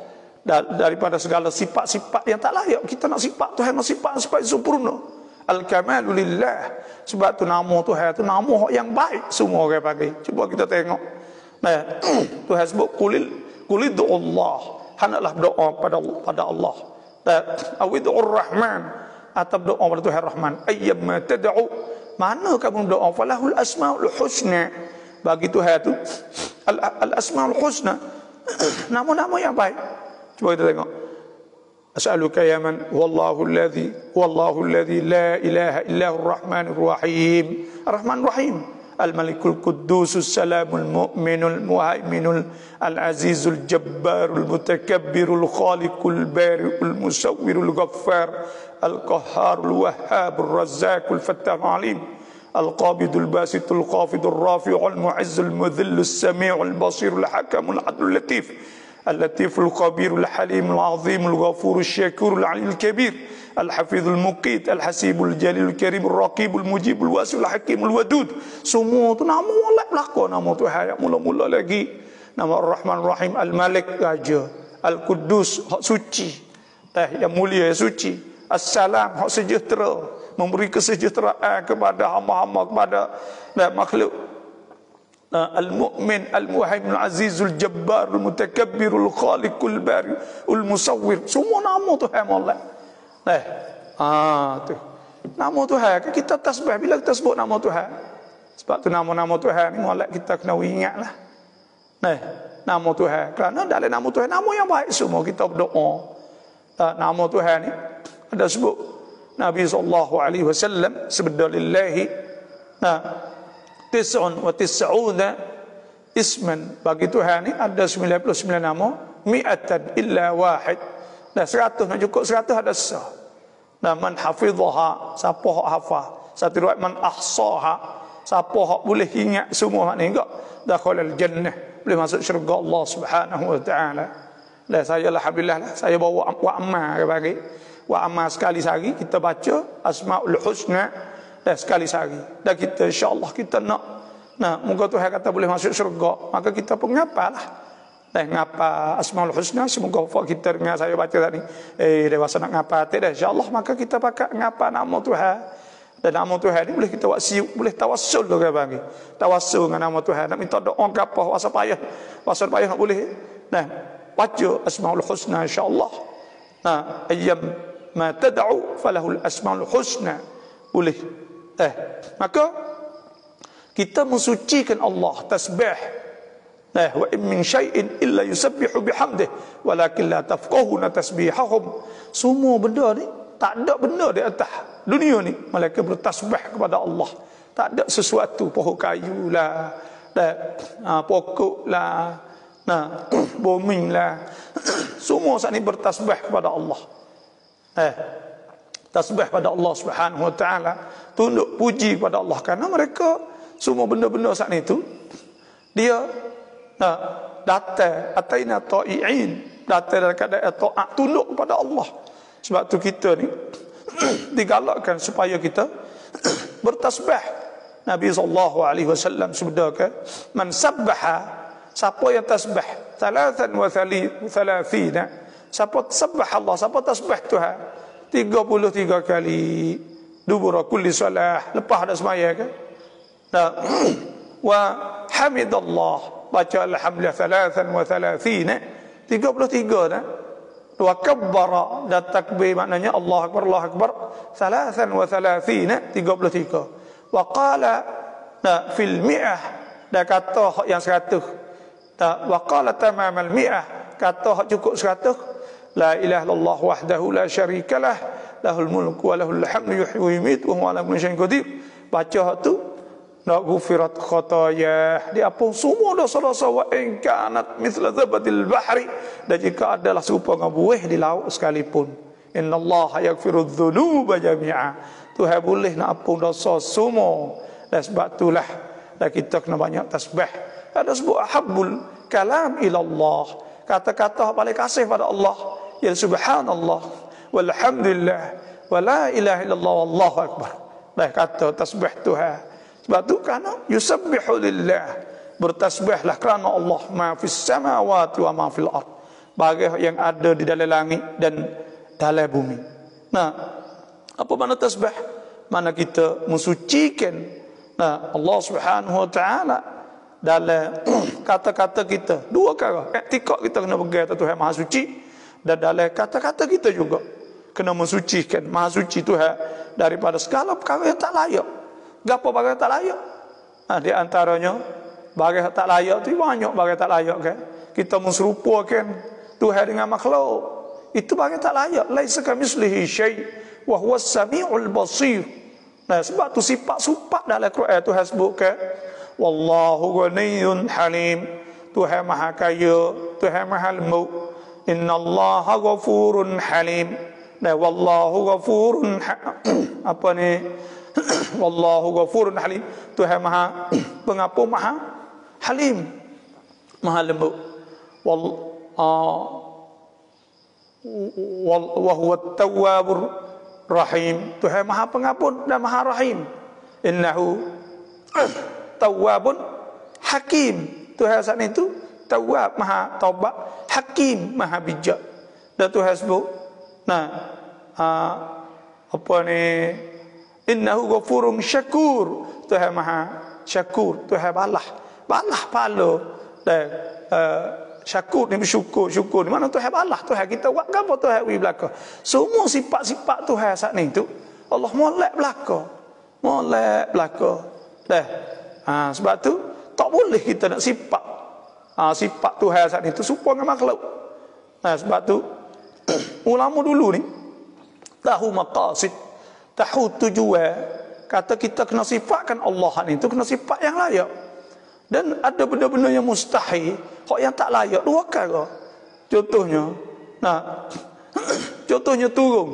B: daripada segala sifat-sifat yang tak layak. Kita nak sifat Tuhan, nak sifat sempurna. Al-kamalu lillah. Sebab tu nama Tuhan tu nama yang baik, semua orang pakai. Cuba kita tengok. Nah, Tuhan sebut qulid'u Allah. Hendaklah berdoa pada Allah. Awid'ur Rahman, atau berdoa pada Tuhan Rahman. Ayyamma tad'u, mana kamu berdoa, falahul asmaul husna. Bagi Tuhan itu al-asmaul husna, nama-nama yang baik. Cuba kita tengok. As'aluka ya man wallahu alladhi la ilaha illa huwar rahmanur rahim. Ar-Rahman Rahim. Al-Malikul Quddusus Salamul Mu'minul Muhaiminul Al-Azizul Jabbarul Mutakabbirul Khaliqul Bari'ul Musawwirul Ghaffar Al-Qahharul Wahhabur Razzaqul Fattahul Alim Al-Qabidul Basitul Khafidul Rafi'ul Mu'izzul Mudhillul Sami'ul Basirul Hakamul Adlul Latif Al-Latiful Khabirul Halimul Azimul Ghafurul Syakurul Aliyul Kabir Al-Hafizul Muqit, Al-Hasibul Jalilul Karimul Raqibul Mujibul Wasil Hakimul Wadud. Semua tu nama Allah belaka nama Tuhan. Mula-mula lagi nama Ar-Rahman Rahim, Al-Malik Raja, Al-Quddus hak suci, yang mulia suci, As-Salam hak sejahtera, memberi kesejahteraan kepada hamba-hamba, kepada makhluk. Al-Mu'min, Al-Muhaimin, Al-Azizul Jabbarul Mutakabbirul Khaliqul Bari'ul Musawwir. Semua nama Tuhan Allah. Tu nama Tuhan kita tasbih bila kita sebut nama Tuhan. Sebab tu nama-nama Tuhan ni molek kita kena ingatlah. Nama Tuhan kerana dalam nama Tuhan nama yang baik semua kita berdoa. Nama Tuhan ni ada sebut Nabi sallallahu alaihi wasallam sabda lillahi tis'un wa tis'una isman, bagi Tuhan ni ada 99 nama, mi'atan illa wahid. 100 nak cukup 100 ada sah. Man hafidhaha, siapa hak hafal. Satu riwayat man ahsaha, siapa hak boleh ingat semua hak ni enggak, dakhalal jannah, boleh masuk syurga Allah Subhanahu wa taala. Saya alhamdulillah saya bawa wa amma bagi wa amma sekali sehari kita baca Asmaul Husna sekali sehari. Dan kita insya-Allah kita nak moga Tuhan kata boleh masuk syurga, maka kita pun ngapalah. Ngapa Asmaul Husna, semoga kita dengar saya baca tadi dewasa nak ngapa tak dah insya-Allah, maka kita pakai ngapa nama Tuhan. Dan nama Tuhan ni boleh kita wasiu, boleh tawassul ke bagi tawassul dengan nama Tuhan, nak minta doa ke apa wasa payah nak boleh baca Asmaul Husna insya-Allah. Ayyam ma tad'u falahul Asmaul Husna, boleh maka kita mensucikan Allah, tasbih. Wa in min syai'in illa yusabbihu bihamdihi walakin la tafqahuna tasbihahum. Semua benda ni, tak ada benda di atas dunia ni malaikat bertasbih kepada Allah. Tak ada sesuatu, pohon kayu lah, pokok lah, bumi lah, semua saat ni bertasbih kepada Allah. Tasbih pada Allah Subhanahu wa taala, tunduk puji kepada Allah, kerana mereka semua benda-benda saat ni tu dia datang ataina ta'iin, datang dalam keadaan taat, tunduk kepada Allah. Sebab tu kita ni digalakkan supaya kita bertasbih. Nabi sallallahu alaihi wasallam sabdakan, man sabbaha, siapa yang tasbih 33, siapa tasbih Allah, siapa tasbih Tuhan 33 kali dubura kulli salah, lepas ada sembahyang kan, wa hamidallah, baca alhamdulillah 33 dah. Wa kabbara, dan takbir maknanya Allah Akbar 33. Wa qala fil mi'ah, dah kata yang 100. Wa qala tamamal mi'ah, kata cukup 100. La ilaha illallah wahdahu la syarikalah, lahul mulku wa lahul hamdu yuhyi wa yumiitu wa huwa ala kulli syai'in qadir. Baca tu nak gufirat khataya, diampun semua dosa-dosa, wa in kanat mithla zabadil bahri, dan jika adalah serupa dengan buih di laut sekalipun. Innallaha yaghfiru dzunuba jami'a, Tuhan boleh nak ampun dosa semua. Dan sebab itulah dan kita kena banyak tasbih. Ada sebut ahabbul kalam ila Allah, kata-kata paling kasih pada Allah ya subhanallah walhamdulillah wa la ilaha illallah wallahu akbar. Dah kata tasbih Tuhan. Sebab tu kerana yusabbihu lillah, bertasbihlah kerana Allah, ma fis samawati wa ma fil ard, bagi yang ada di dalam langit dan dalam bumi. Apa makna tasbih? Mana kita mensucikan Allah Subhanahu wa taala dalam kata-kata kita. Dua perkara, i'tikad kita kena pegang Tuhan Maha Suci, dan dalam kata-kata kita juga kena mensucikan Maha Suci Tuhan daripada segala perkara yang tak layak. Gapo barang tak layak? Di antaranya barang tak layak tu banyak barang tak layak kan. Kita menserupakan Tuhan dengan makhluk. Itu barang tak layak. Laisa kamitslihi syai' wa huwas samiul basir. Sebab tu sifat dalam Quran Tuhan sebutkan Wallahu ghaniyyun halim. Tuhan Maha Kaya, Tuhan Maha Lembut. Innallaha ghafurun halim. Dan wallahu ghafurun apa ni? Wallahu ghafurun halim. Tuhan Maha Pengampun, Maha Halim, Maha Lembut. Wa huwa at-tawwabur rahim. Tuhan Maha Pengampun dan Maha Rahim. Innahu tawwabun hakim. Tuhan saat itu Tawwab, Maha Taubat, Hakim, Maha Bijak. Dan Tuhan sebut, apa ni? Innahu ghafurun syakur. Tuhan Maha Syakur. Tuhan balah pahala. Dan syakur ni bersyukur, syukur ni mana Tuhan balah. Tuhan kita buat apa Tuhan beri belaka. Semua sifat-sifat Tuhan saat ni tu Allah molek belaka. Dah. Sebab tu tak boleh kita nak sifat Tuhan saat itu serupa dengan makhluk. Sebab tu ulama dulu ni tahu maqasid, tahu tujuan. Kata kita kena sifatkan Allah ni tu kena sifat yang layak. Dan ada benda-benda yang mustahil, hak yang tak layak dua perkara. Contohnya turun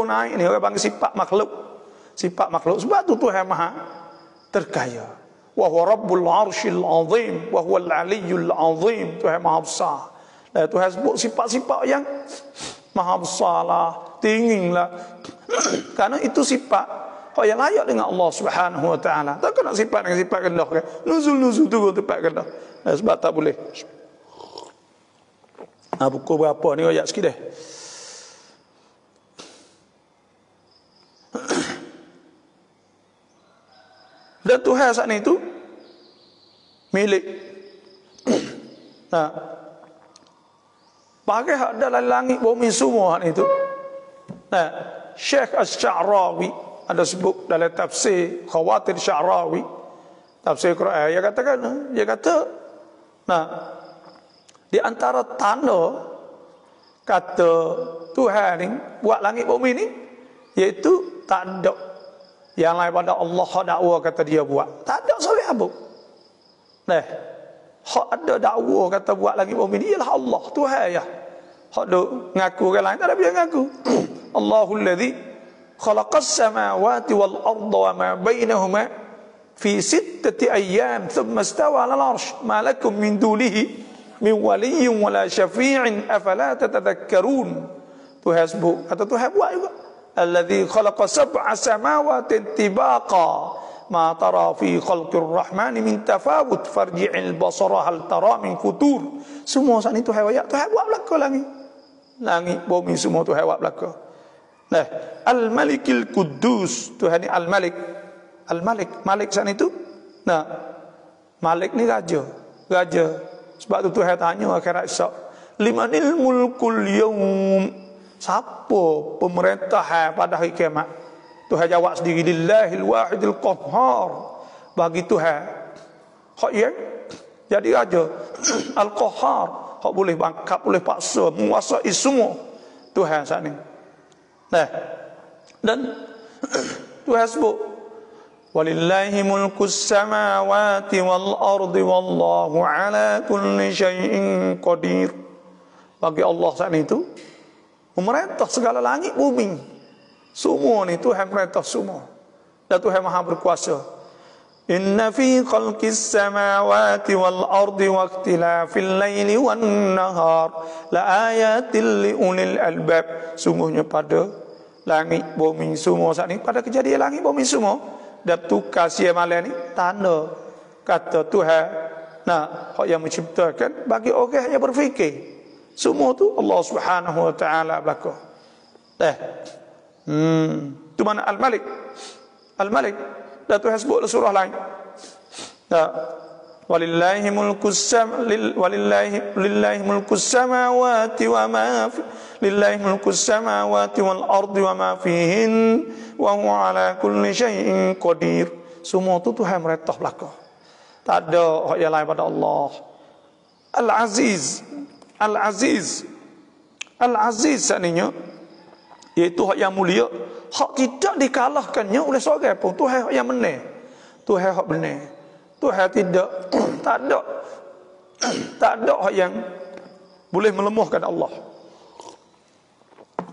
B: naik ni orang panggil sifat makhluk. Sifat makhluk. Sebab tu Tuhan Maha terkaya. Wa huwa rabbul arsyil azim wa huwal aliyyul azim. Tuhan Maha besar. Dan Tuhan sebut sifat-sifat yang Maha besar lah, tinggi lah. Karena itu sifat yang layak dengan Allah Subhanahu wa taala. Tak kena sifat dengan sifat rendah kan. Nuzul turun tempat rendah. Sebab tak boleh. Buku berapa ni ayat sikit dah. Dan Tuhan saat itu milik. Pakai hak dalam langit bumi semua itu. Syekh Asy-Sya'rawi ada sebut dalam tafsir Khawatir Sya'rawi, tafsir Quran, dia kata di antara tanda kata Tuhan ni buat langit bumi ni, iaitu tak ada yang lain pada Allah dakwa kata dia buat. Tak ada seorang abuk. Hak ada dakwa kata buat langit bumi ni ialah Allah, Tuhan ya. Hak duk ngaku orang lain tak ada dia ngaku. Allahul ladzi khalaqas samawati wal arda wa ma bainahuma fi 6 ayyam thumma istawa 'alal 'arsy ma lakum min dunihi min waliyyin wala syafi'in afala tatadhakkarun. Tuhan sebut, kata Tuhan buat juga. Alladzi khalaqa sab'a samawati tibaqa ma tara fi khalqir rahmani min tafawut farji'il basara hal tara min futur. Semua saat itu Tuhan buat belaka langit bumi semua Tuhan buat belaka. Al-Malikil Quddus, Tuhan ni Al-Malik. Malik saat itu. Malik ni raja. Sebab tu Tuhan tanya akhirat esok, limanil mulkul yaum? Siapa pemerintah pada hari kiamat? Tuhan jawab sendiri, lillahil wahidil qahhar. Bagi Tuhan hak yang jadi raja, al-qahhar, hak boleh bangkap, boleh paksa, menguasai semua. Tuhan saat ni. Dan Tuhan sebut, walillahi mulkus samawati wal ardi wallahu ala kulli syai'in qadir. Bagi Allah saat itu memerintah segala langit bumi. Semua ni Tuhan merintah semua. Dan Tuhan Maha berkuasa. Inna fi khalqis samawati wal ardi wa ikhtilafil laili wan nahar la ayatil li ulil albab. Sungguhnya pada langit bumi semua saat ni, pada kejadian langit bumi semua dan tukar siang malam ni tanda kata Tuhan hak yang menciptakan bagi orang yang berfikir. Semua tu Allah Subhanahu wa taala belaka. Tu mana Al-Malik. Dan Tuhan sebut dalam surah lain. Walillahi mulkus samawati wa ma lillahi mulkus samawati wal ardi wa ma fihin wa huwa ala kulli syai'in qadir. Semua tu Tuhan merintah belaka. Tak ada hak yang lain pada Allah. Al-Aziz sebenarnya iaitu hak yang mulia, hak tidak dikalahkannya oleh seorang pun. Tuhan hak yang menang. Tuhan hak benar. Tuhan tidak tak ada hak yang boleh melemahkan Allah.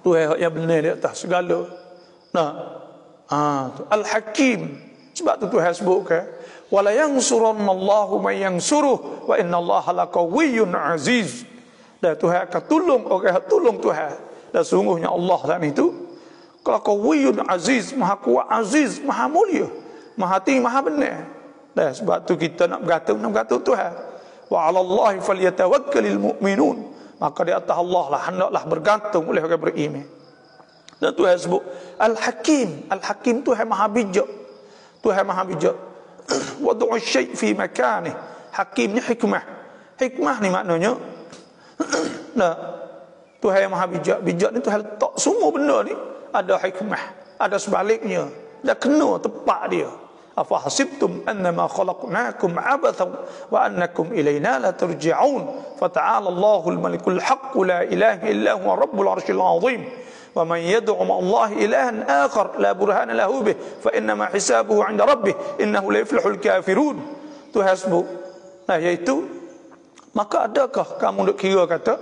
B: Tuhan hak yang benar di atas segala. Nah, Al-Hakim. Sebab tu Tuhan sebutkan, wala yansurannallahu man yansuruh wa innallaha laqawiyyun aziz. Dan Tuhan akan tolong orang yang tolong Tuhan. Dan sungguhnya Allah saat itu qawiyyun aziz, maha kuat, aziz, maha mulia, maha tinggi, maha benar. Dan sebab tu kita nak bergantung Tuhan. Wa 'alallahi falyatawakkalul mu'minun. Maka di atas Allah lah hendaklah bergantung oleh orang beriman. Dan Tuhan sebut Al-Hakim. Al-Hakim Tuhan maha bijak. Tuhan maha bijak. Wadu'u syai' fi makanih. Hakim ni hikmah. Hikmah ni maknanya nah, Tuhan yang maha bijak. Bijak ni Tuhan letak semua benda ni ada hikmah, ada sebaliknya, dah kena tepat dia. Afa hasibtum annama khalaqnakum abathan wa annakum ilayna la turja'un. Fata'ala Allahul malikul haqq la ilaha illa huwa rabbul arsyil azim. Wa man yad'u ma'allahi ilahan akhar la burhana lahu bih fa innama hisabuhu 'inda rabbih innahu la yuflihul kafirun. Tu hasbu. Nah, iaitu maka adakah kamu nak kira kata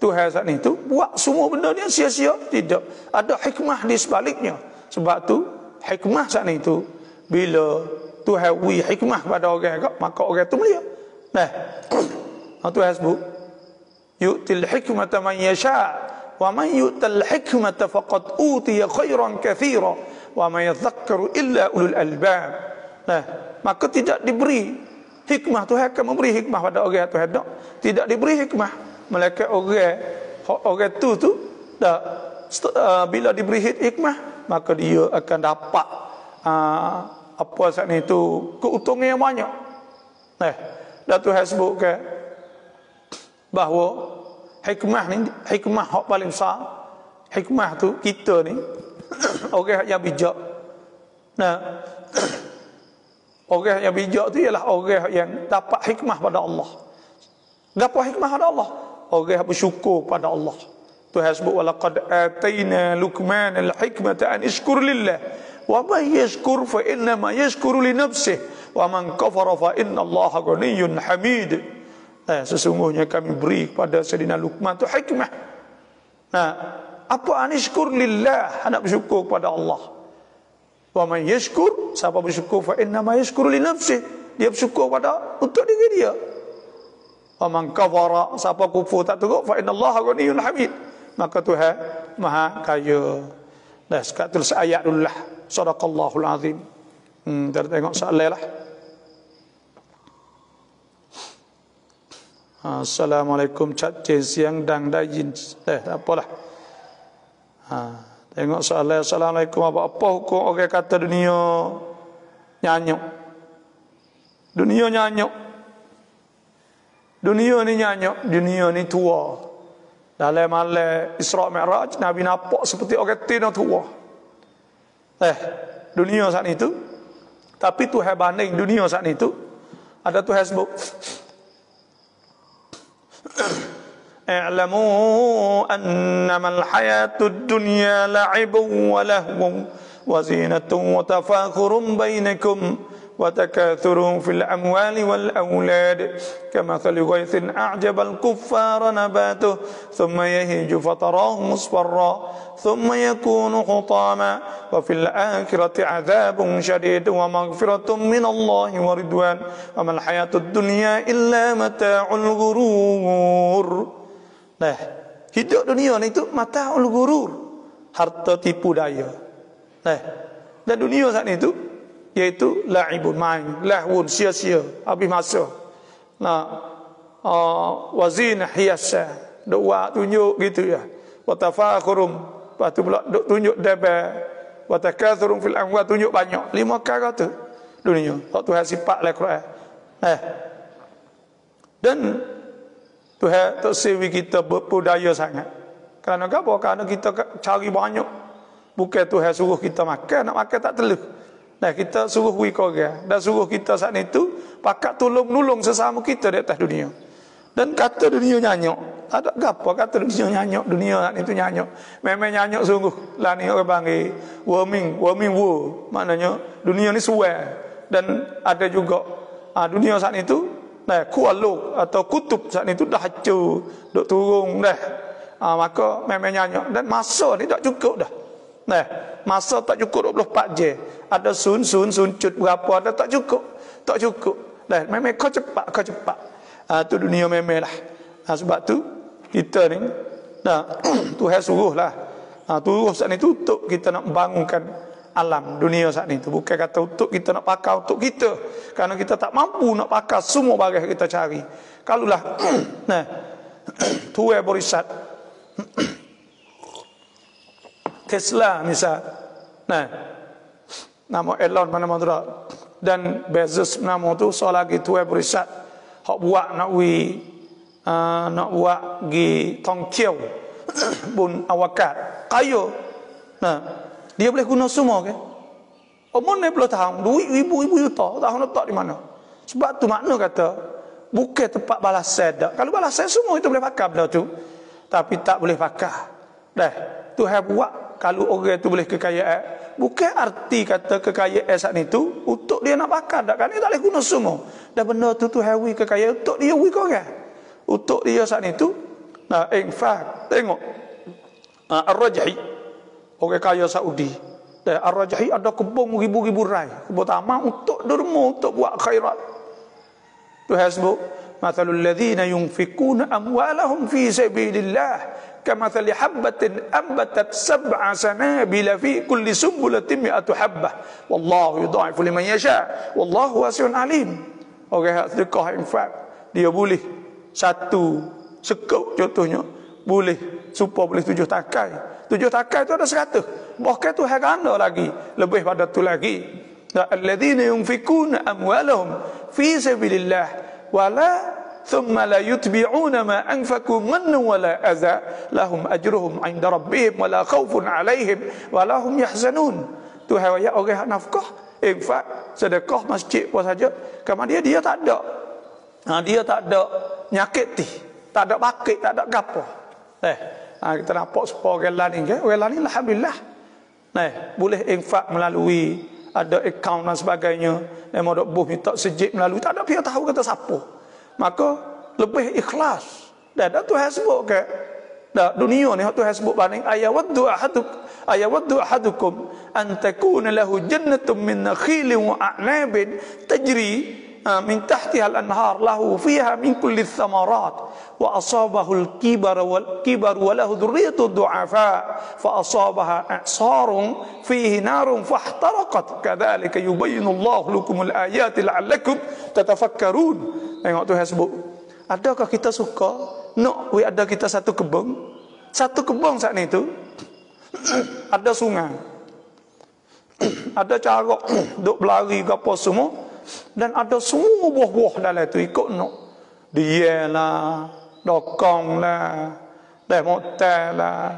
B: Tuhan saat itu buat semua benda ni sia-sia? Tidak. Ada hikmah di sebaliknya. Sebab tu hikmah saat itu bila Tuhan beri hikmah pada orang, maka orang tu mulia. Nah, Tuhan sebut yu'til hikmata man yasha' wa man yu'tal hikmata faqad utiya khairan katsira wa man yadhakkaru illa ulul albab. Nah, maka tidak diberi hikmah. Tuhan akan memberi hikmah pada orang yang Tuhan tidak diberi hikmah. Melainkan orang tu dah bila diberi hikmah, maka dia akan dapat apa saat itu keuntungan yang banyak. Nah, dan Tuhan sebutkan bahawa hikmah ni, hikmah hak paling besar, hikmah tu kita ni orang yang bijak. Nah, orang yang bijak tu ialah orang yang dapat hikmah pada Allah. Dapat hikmah pada Allah, orang yang bersyukur pada Allah. Tuhan sebut walaqad atayna Luqman al-hikmata an ishkur lillah wa man yashkur fa inna ma yashkuru li nafsihi wa man kafara fa inna Allaha ghaniyyun hamid. Sesungguhnya kami beri kepada Sayyidina Luqman tu hikmah. Nah, apa an ishkur lillah, hendak bersyukur kepada Allah. Wa man yashkur, siapa bersyukur fa inna ma yashkuru li nafsihi, dia bersyukur pada untuk diri dia. Wa man kafara, siapa kufur tak teruk, fa innallaha ghaniyyun hamid, maka Tuhan maha kaya. Dah sekat tulis ayat dulu lah. Sadaqallahul azim. Kita tengok soalan lah. Assalamualaikum, chat siang dang dayin. Tak apalah. Tengok soalan. Assalamualaikum, apa hukum orang kata dunia nyanyuk? Dunia nyanyuk. Dunia ni nyanyuk, dunia ni tua. Dalam malam Isra Mi'raj, Nabi nampak seperti orang tina tua. Dunia saat itu, tapi Tuhan banding dunia saat itu, ada Tuhan sebut i'lamu annamal hayatud dunya la'ibun wa lahwun wa zinatun wa tafakhurun bainakum وتكاثر في الأموال والأولاد كمثل غيث أعجب الكفار نباته ثم يهيج فتراه مصفرا ثم يكون حطاما وفي الآخرة عذاب شديد ومغفرة من الله ورضوان وما الحياة الدنيا إلا متاع الغرور. Nah, hidup dunia itu mata'ul ghurur, harta tipu daya. Nah, dan dunia saat itu yaitu la'ibun, main, lahwun, sia-sia, habis masa. Nah, wazina hiasa, doa tunjuk gitu ya. Wa tafakhurum, lepas tu pula tunjuk daba. Wa takathurum fil amwal, tunjuk banyak. 5 perkara tu dunia. Hak Tuhan sifat dalam Quran. Dan Tuhan tak sewi kita berpudaya sangat. Kerana apa? Kerana kita cari banyak. Bukan Tuhan suruh kita makan, nak makan tak telus. Nah, kita suruh beri korang dan suruh kita saat itu pakat tolong-nolong sesama kita di atas dunia. Dan kata dunia nyanyuk, tak ada apa kata dunia nyanyuk, dunia saat itu nyanyuk. Memang nyanyuk sungguh. Lah ni orang panggil warming world. Maknanya dunia ni suai. Dan ada juga dunia saat itu, nah, kualuk atau kutub saat itu dah hancur, duk turun dah. Maka memang nyanyi dan masa ni tak cukup dah. Nah, masa tak cukup 24 jam. Ada suncut berapa ada tak cukup. Tak cukup. Dah memang kau cepat. Tu dunia memang lah. Sebab tu kita ni Tuhan suruh lah. Turuh saat ni untuk kita nak bangunkan alam dunia saat ni tu. Bukan kata untuk kita nak pakai untuk kita. Kerana kita tak mampu nak pakai semua barang kita cari. Kalulah nah Tuhan berisat Tesla misal. Nah, nama Elon mana tu dan Bezos nama tu so lagi Tuhan berisat hok buat nak buat gi tong tiau bun awakat kayu. Nah, dia boleh guna semua ke? Umur 60 tahun, duit ibu juta, tahun letak di mana? Sebab tu makna kata bukan tempat balasan dak. Kalau balasan semua itu boleh pakai benda tu. Tapi tak boleh pakai. Dah, Tuhan buat kalau orang tu boleh kekayaan, bukan arti kata kekayaan saat itu untuk dia nak pakai dak. Kan dia tak boleh guna semua. Dan benda tu Tuhan wi kekayaan untuk dia wi kau kan. Untuk dia saat itu. Nah, infak. Tengok. Ar-Rajhi. Orang kaya Saudi. Dan Ar-Rajhi ada kebun ribu-ribu rai. Kebun tamak untuk derma, untuk buat khairat. Tuhan sebut, "Mathalul ladzina yunfikuna amwalahum fi sabilillah kamathali habbatin ambatat sab'a sanabila fi kulli sumbulatin mi'atu habbah wallahu yudha'ifu liman yasha wallahu wasi'un alim." Orang sedekah infak dia boleh satu sekop contohnya boleh supaya boleh 7 takai. 7 takai itu ada 100. Bahkan tu harga lagi lebih pada tu lagi. Alladzina yunfikuna amwalahum fi sabilillah wala thumma la yutbi'una ma anfaqu mannan wala adza lahum ajruhum 'inda rabbihim wala khaufun 'alaihim wala hum yahzanun. Tu hayat orang nafkah infak sedekah masjid apa saja kemudian dia tak ada dia tak ada nyakiti, tak ada bakit, tak ada gapo. Kita nampak supaya orang lain ke? Orang lain alhamdulillah. Boleh infak melalui ada akaun dan sebagainya. Mau dok buh minta sejid melalui tak ada pihak tahu kata siapa. Maka lebih ikhlas. Dan Tuhan sebut ke dunia ni Tuhan sebut banding ayawaddu ahadukum an takuna lahu jannatun min nakhilin wa a'nabin tajri min tahtiha al-anhar lahu fiha min kulli thamarat wa asabahu al-kibar wa lahu dhurriyyatun du'afa fa asabaha i'sarun fihi narun fahtaraqat kadzalika yubayyinu Allahu lakum al-ayati la'allakum tatafakkarun. Tengok Tuhan sebut, adakah kita suka nak ada kita satu kebun saat itu ada sungai ada carok duk berlari ke apa semua dan ada semua buah-buah dalam itu ikut nak dia lah dokong lah motel lah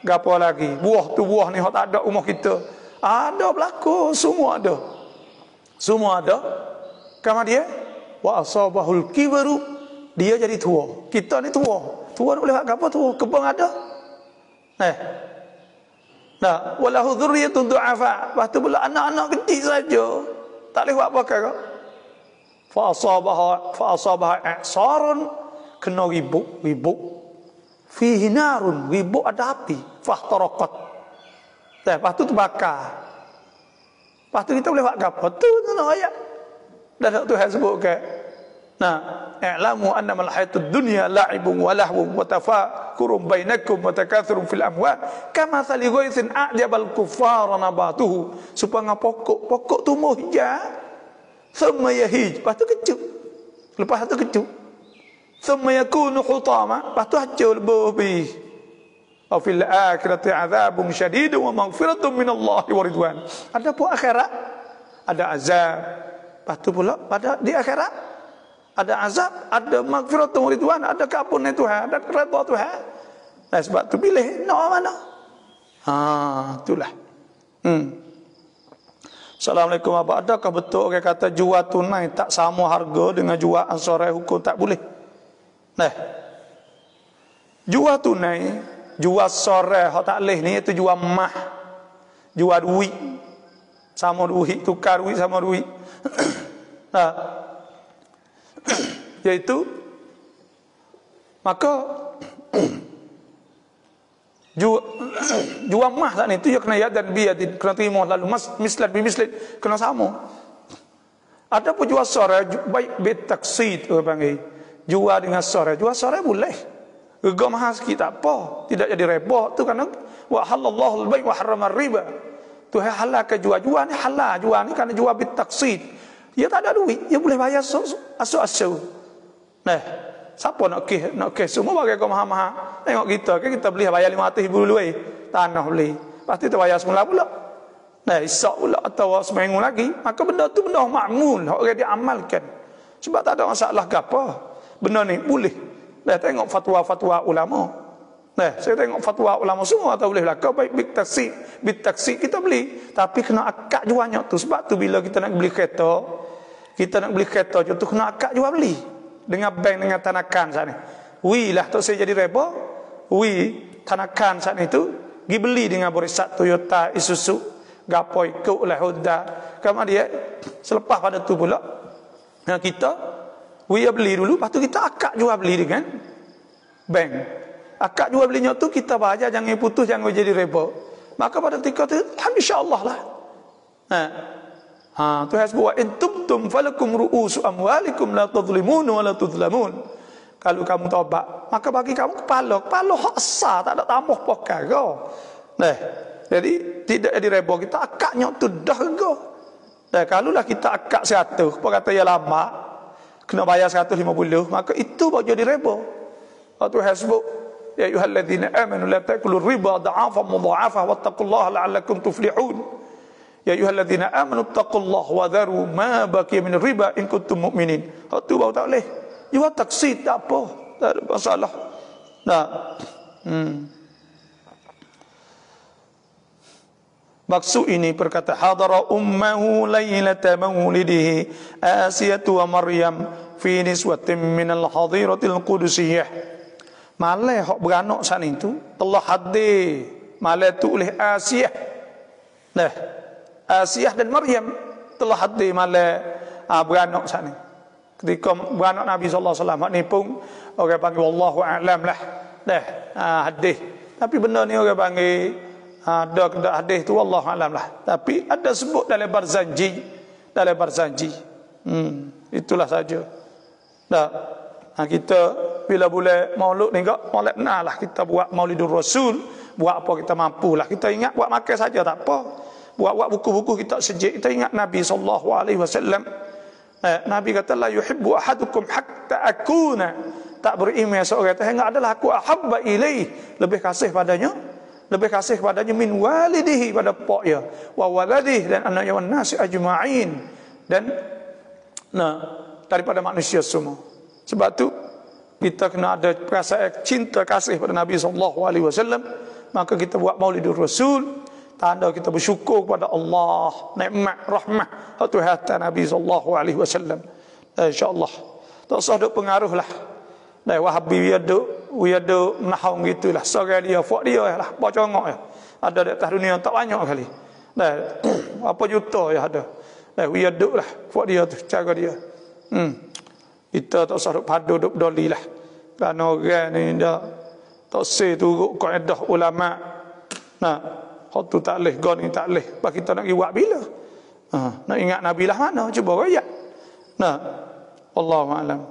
B: gapo lagi buah tu buah ni hak tak ada rumah kita ada berlaku semua ada kemudian wa asabahul kibaru dia jadi tua. Kita ni tua nak boleh buat apa tua? Kebun ada. Nah, walahu dzurriyyatun du'afa. Lepas tu pula anak-anak kecil saja. Tak boleh buat apa kau. Fa asabaha i'sarun kena ribut. Fihi narun, ribut ada api. Fahtaraqat. Lepas tu terbakar. Lepas tu kita boleh buat apa? Tu nak ayat. Dan Tuhan sebut ke i'lamu annamal hayatud dunya la'ibun wa lahwun wa tafakkurun bainakum wa takathurun fil amwal kamathali ghaithin a'jabal kuffara nabatuhu. Supaya pokok tumbuh hijau thumma yahij, lepas tu kecut thumma yakunu hutama, lepas tu hancur lebih. Wa fil akhirati 'adzabun syadidun wa maghfiratun minallahi wa ridwan. Ada pun akhirat ada azab. Lepas tu pula pada di akhirat ada azab, ada maghfiratun ridwan, ada keampunan Tuhan, ada keredaan Tuhan. Nah, sebab tu pilih nak mana? Itulah. Assalamualaikum apa adakah betul orang kata jual tunai tak sama harga dengan jual ansarai hukum tak boleh? Jual tunai, jual sore hak tak leh ni itu jual mah. Jual duit. sama duit, tukar duit sama duit. Nah, yaitu maka jual mah saat itu ya kena yad dan biyadin, kena terima lalu mislat bimislat kena sama. Ada pun jual sore baik betaksid orang panggil jual dengan sore, jual sore boleh. Rega mahal sikit tak apa, tidak jadi riba tu kerana wa halallahu al-bay' wa harrama riba. Tu halal ke jual ni halal, jual ni kerana jual betaksid. Dia tak ada duit, dia boleh bayar asal-asal. Nah, siapa nak kes semua bagi kau mahal-mahal. Tengok kita beli bayar 500,000 dulu tanah beli. Pasti tu bayar semula pula. Nah, isak pula atau seminggu lagi, maka benda tu benda makmul, orang dia amalkan. Sebab tak ada masalah ke apa. Benda ni boleh. Dah tengok fatwa-fatwa ulama. Nah, saya tengok fatwa ulama semua tak boleh belaka baik bitaksi kita beli, tapi kena akad jualnya tu. Sebab tu bila kita nak beli kereta, tu kena akad jual beli dengan bank, dengan tanakan saat ni. Lah tu saya jadi riba. Tanakan saat itu pergi beli dengan barisan Toyota, Isuzu, gapo ikut lah Honda. Kemudian selepas pada tu pula kita beli dulu, lepas tu kita akad jual beli dengan bank. Akad jual belinya tu kita bayar, jangan putus, jangan jadi riba. Maka pada ketika tu insya-Allah lah. Tuhan sebut in tubtum falakum ru'usu amwalikum la tadhlimun wa la tudhlamun. Kalau kamu taubat, maka bagi kamu kepala hak sah, tak ada tambah perkara. Nah, jadi tidak jadi riba, kita akadnya tu dah rega. Nah, kalaulah kita akad 100, apa kata ya lama kena bayar 150, maka itu baru jadi riba. Tuhan sebut ya ayyuhalladzina amanu la ta'kulu riba da'afan mudha'afah wattaqullaha la'allakum tuflihun. Ya ayyuhalladzina amanu taqullaha wa dharu ma baqiya min riba in kuntum mu'minin. Itu baru tak boleh. Jual taksid tak apa, tak ada masalah. Nah. Maksud ini berkata hadara ummahu lailata maulidihi Asiyatu wa Maryam fi niswatin minal hadiratil qudusiyyah. Malai hak beranak saat itu telah hadir malai tu oleh Asiyah. Nah, Asiyah dan Maryam telah hadir malai beranak saat ini. Ketika beranak Nabi sallallahu alaihi wasallam ni pun orang panggil wallahu a'lam lah. Dah hadir. Tapi benda ni orang panggil ada kedak hadis tu wallahu alam lah, tapi ada sebut dalam barzanji, itulah saja. Dah kita bila boleh maulud ni kak maulid lah, kita buat maulidur rasul, buat apa kita mampu lah. Kita ingat buat makan saja tak apa, buat buku-buku kita sejik, kita ingat Nabi sallallahu alaihi wasallam. Nabi kata la yuhibbu ahadukum hatta akuna, tak beriman seorang itu hingga adalah aku ahabba ilaih, lebih kasih padanya min walidihi, pada poknya, wa waladih, dan anaknya, wan nasi ajma'in, dan daripada manusia semua. Sebab tu kita kena ada perasaan cinta kasih pada Nabi sallallahu alaihi wasallam, maka kita buat Maulidur Rasul, tanda kita bersyukur kepada Allah, nikmat rahmah Tuhan Nabi sallallahu alaihi wasallam. Insya-Allah tak usah duk pengaruh lah. Dah Wahabi dia duk menahung gitulah. Seorang dia fak dia lah, bocongok ya. Ada di atas dunia tak banyak kali. Dah apa juta ya ada. Dah dia duk lah fak dia tu cara dia. Kita tak usah duk padu duk doli lah. Kerana orang ni dah tak se turut kaedah ulama. Hak tu tak leh, goni tak leh. Bab kita nak buat bila? Nak ingat Nabi lah mana? Cuba royak. Wallahu a'lam.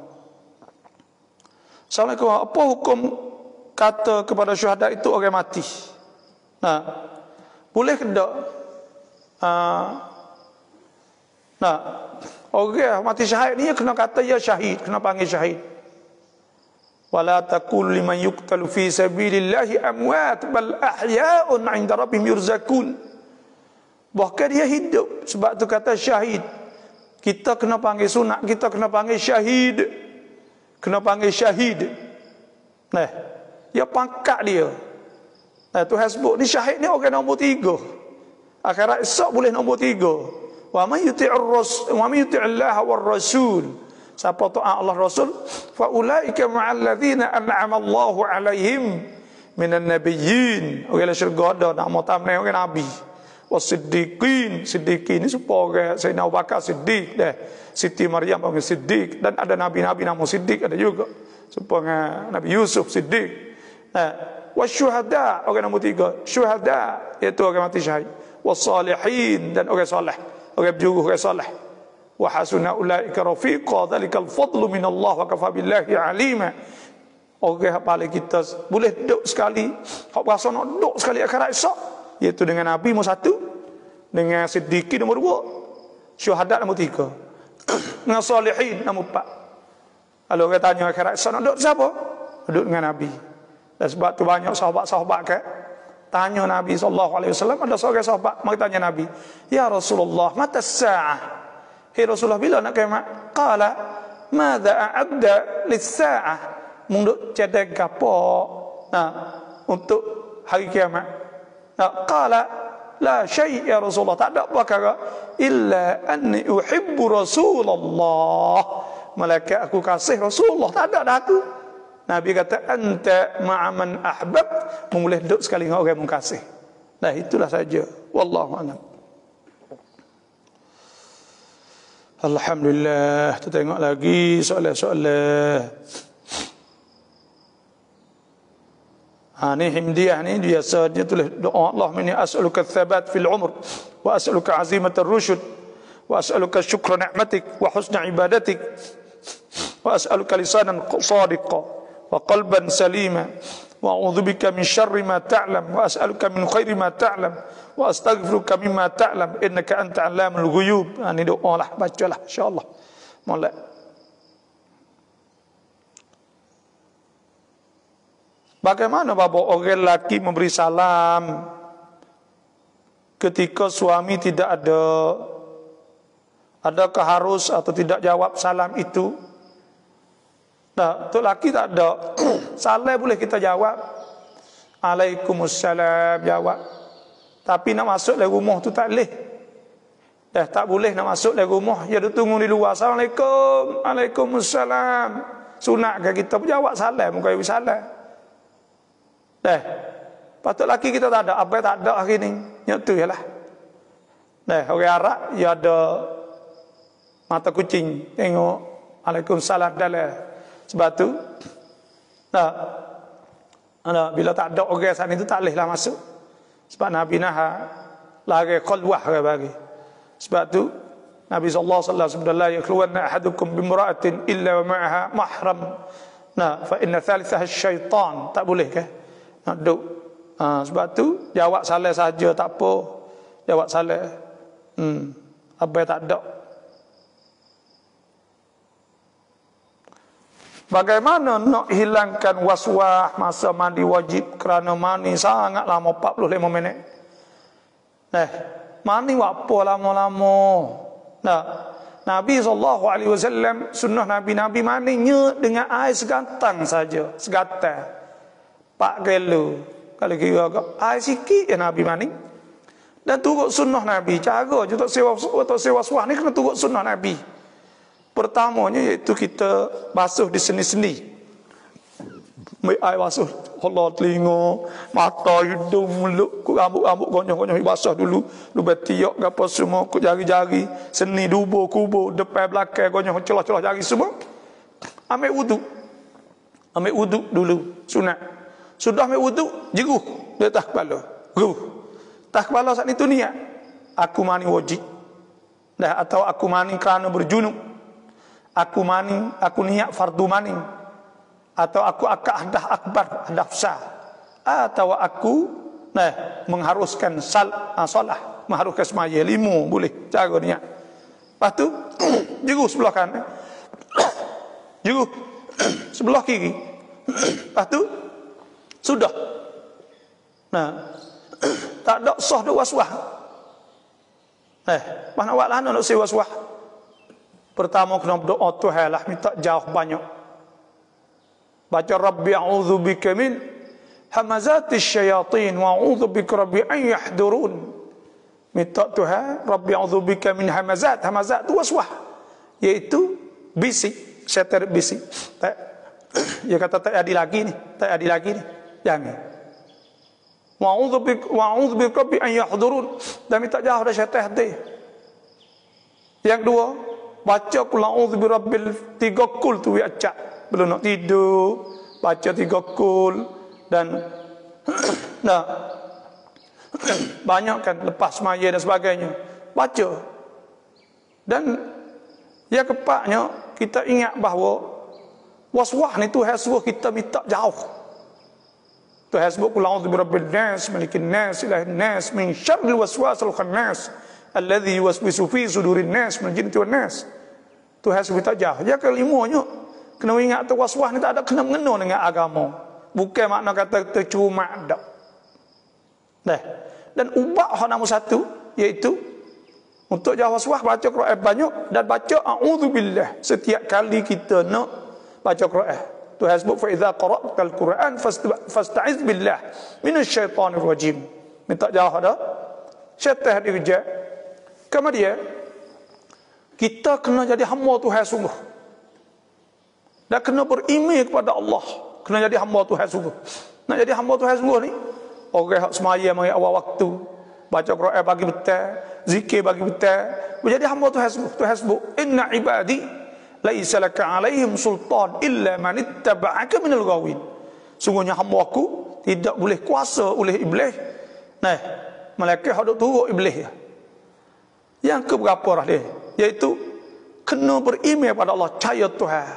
B: Assalamualaikum. Apa hukum kata kepada syuhada itu orang mati? Boleh ke tak? Orang mati syahid ni kena kata ya syahid, kena panggil syahid. Wala taqul liman yuqtalu fi sabilillahi amwat bal ahya'un 'inda rabbihim yurzakun. Bahkan dia hidup, sebab tu kata syahid. Kita kena panggil sunat, kita kena panggil syahid. Kena panggil syahid. Dia pangkat dia. Tuhan sebut ni syahid ni orang nombor 3. Akhirat esok boleh nombor 3. Wa may yuti'illah war rasul. Siapa taat Allah Rasul, fa ulaika ma'al ladzina an'ama Allahu 'alaihim minan nabiyyin. Orang syurga ada nama tamat orang nabi. wasiddiqin. Siddiqin ini supaya Sayyidina Abu Bakar Siddiq deh, Siti Maryam panggil Siddiq, dan ada nabi-nabi nama Siddiq ada juga, supaya Nabi Yusuf Siddiq. Wasyuhada, orang nombor 3 syuhada, iaitu orang mati syahid. Wassalihin, dan orang soleh, orang berjuruh orang soleh. Wa hasuna ulaika rafiqa, dzalikal fadlu minallah wa kafa billahi alima. Orang paling kita boleh duduk sekali, hak berasa nak duduk sekali akhirat esok, iaitu dengan Nabi nombor 1, dengan Siddiqin nombor 2, syuhada nombor 3, dengan salihin nombor 4. Kalau orang tanya akhirat esok nak duduk siapa? Duduk dengan Nabi. Dan sebab tu banyak sahabat-sahabat ke tanya Nabi SAW. Ada seorang sahabat mari tanya Nabi, ya Rasulullah, mata as-sa'ah? Hei Rasulullah, bila nak kiamat? Qala, madza a'adda lis-sa'ah? Munduk cedek gapo untuk hari kiamat? Qala, la syai' ya Rasulullah, tak ada perkara illa anni uhibbu Rasulullah, malaikat aku kasih Rasulullah, tak ada dah aku. Nabi kata, anta ma'aman ahbab, boleh duduk sekali dengan orang yang kasih. Nah, itulah saja. Wallahu a'lam. Alhamdulillah. Kita tengok lagi soalan-soalan. Ni himdiyah ni biasa dia tulis doa, Allah inni as'aluka thabat fil umr wa as'aluka azimatar rusyd wa as'aluka syukra ni'matik wa husna ibadatik wa as'aluka lisanan sadiqa wa qalban salima wa a'udzubika min syarri ma ta'lam wa as'aluka min khairi ma ta'lam wa astaghfiruka mimma ta'lam innaka anta 'allamul ghuyub. Ini doa lah, bacalah insyaallah. Molek. Bagaimana bapak orang lelaki memberi salam ketika suami tidak ada? Adakah harus atau tidak jawab salam itu? Nah, untuk lelaki tak ada. Salam boleh kita jawab, Alaikumussalam, jawab. Tapi nak masuk dalam rumah tu tak boleh. Tak boleh nak masuk dalam rumah. Ya dia tunggu di luar. Assalamualaikum. Waalaikumsalam. Sunat ke kita jawab salam, muka ibu salam. Patut laki kita tak ada. Apa yang tak ada hari ni? Nyatu je lah. Orang Arab dia ada mata kucing. Tengok Waalaikumsalam dalam. Sebab tu bila tak ada orang sana itu tak boleh lah masuk. Sebab Nabi naha lari khalwah ke bagi. Sebab tu Nabi sallallahu alaihi wasallam la yakhluwanna ahadukum bimra'atin illa wa ma'aha mahram. Fa inna thalithaha syaitan. Tak boleh ke nak duduk. Sebab tu jawab salam saja tak apa. Jawab salam. Apa yang tak ada. Bagaimana nak hilangkan waswas masa mandi wajib? Kerana mandi sangat lama, 45 minit. Mandi apa lama-lama? Nabi SAW, sunnah Nabi mandinya dengan air segantang saja. Segantang 4 kilo. Kalau kira air sikit ya Nabi mandi. Dan turut sunnah Nabi. Cara je tak sewa-sewa ni kena turut sunnah Nabi. Pertamanya iaitu kita basuh di sendi-sendi. Air basuh Allah, telinga, mata, hidung, mulut, rambut-rambut konyol-konyol basuh dulu. Lepas tiak ke apa semua, jari-jari, seni, dubur, kubur, depan belakang konyol, celah-celah jari semua. Ambil wuduk dulu, sunat. Sudah ambil wuduk, jeruh di atas kepala. Atas kepala saat itu niat, aku mani wajib. Atau aku mani kerana berjunub. Aku niat fardu mani, atau aku akad hadah akbar, hadah besar, atau aku mengharuskan solat, mengharuskan semaya 5 boleh cara niat. Lepas tu jeruh sebelah kanan, jeruh sebelah kiri. Lepas tu sudah. Tak ada sah duk waswas. Mana awak lah nak waswas. Pertama kena berdoa Tuhan lah, minta jauh banyak. Baca Rabbi a'udzubika min hamazatis syayatin wa a'udzubika Rabbi an yahdurun. Minta Tuhan, Rabbi a'udzubika min hamazat. Hamazat tu waswah, iaitu bisik, syaitan bisik. Dia kata tak ada lagi ni, jangan. Wa'udzu birabbi an yahdurun. Dan minta jauh dari syaitan hati. Yang dua, baca qul a'udzu birabbil 3 kul tu acak. Belum nak tidur, baca 3 kul dan nah banyak kan lepas semaya dan sebagainya. Baca. Dan yang keempatnya, kita ingat bahawa waswas ni Tuhan suruh kita minta jauh. Tuhan sebut qul a'udzu birabbil nas, malikin nas, ilahin nas, min syarril waswasil khannas, alladzi yuwaswisu fi sudurin nas, min jinnati wan nas. Tuhan sebut minta jauh. Yang kelimanya, kena ingat tu waswas ni tak ada kena mengena dengan agama. Bukan makna kata tercuma dak. Dan ubah hak nombor 1 iaitu untuk jauh waswas baca Quran banyak dan baca a'udzubillah setiap kali kita nak baca Quran. Tuhan sebut fa idza qara'tal Quran fasta'iz billah minasyaitonir rajim. Minta jauh dah syaitan direjek. Kemudian kita kena jadi hamba Tuhan sungguh. Dan kena beriman kepada Allah. Kena jadi hamba Tuhan sungguh. Nak jadi hamba Tuhan sungguh ni, orang hak semaya mari awal waktu, baca Quran bagi betul, zikir bagi betul, menjadi hamba Tuhan sungguh. Tuhan sebut, "Inna ibadi laisa laka 'alaihim sultan illa man ittaba'aka minal ghawin." Sungguhnya hamba aku tidak boleh kuasa oleh iblis. Nah, malaikat hak duk turut iblis. Yang keberapa dah dia? Iaitu kena beriman pada Allah, percaya Tuhan.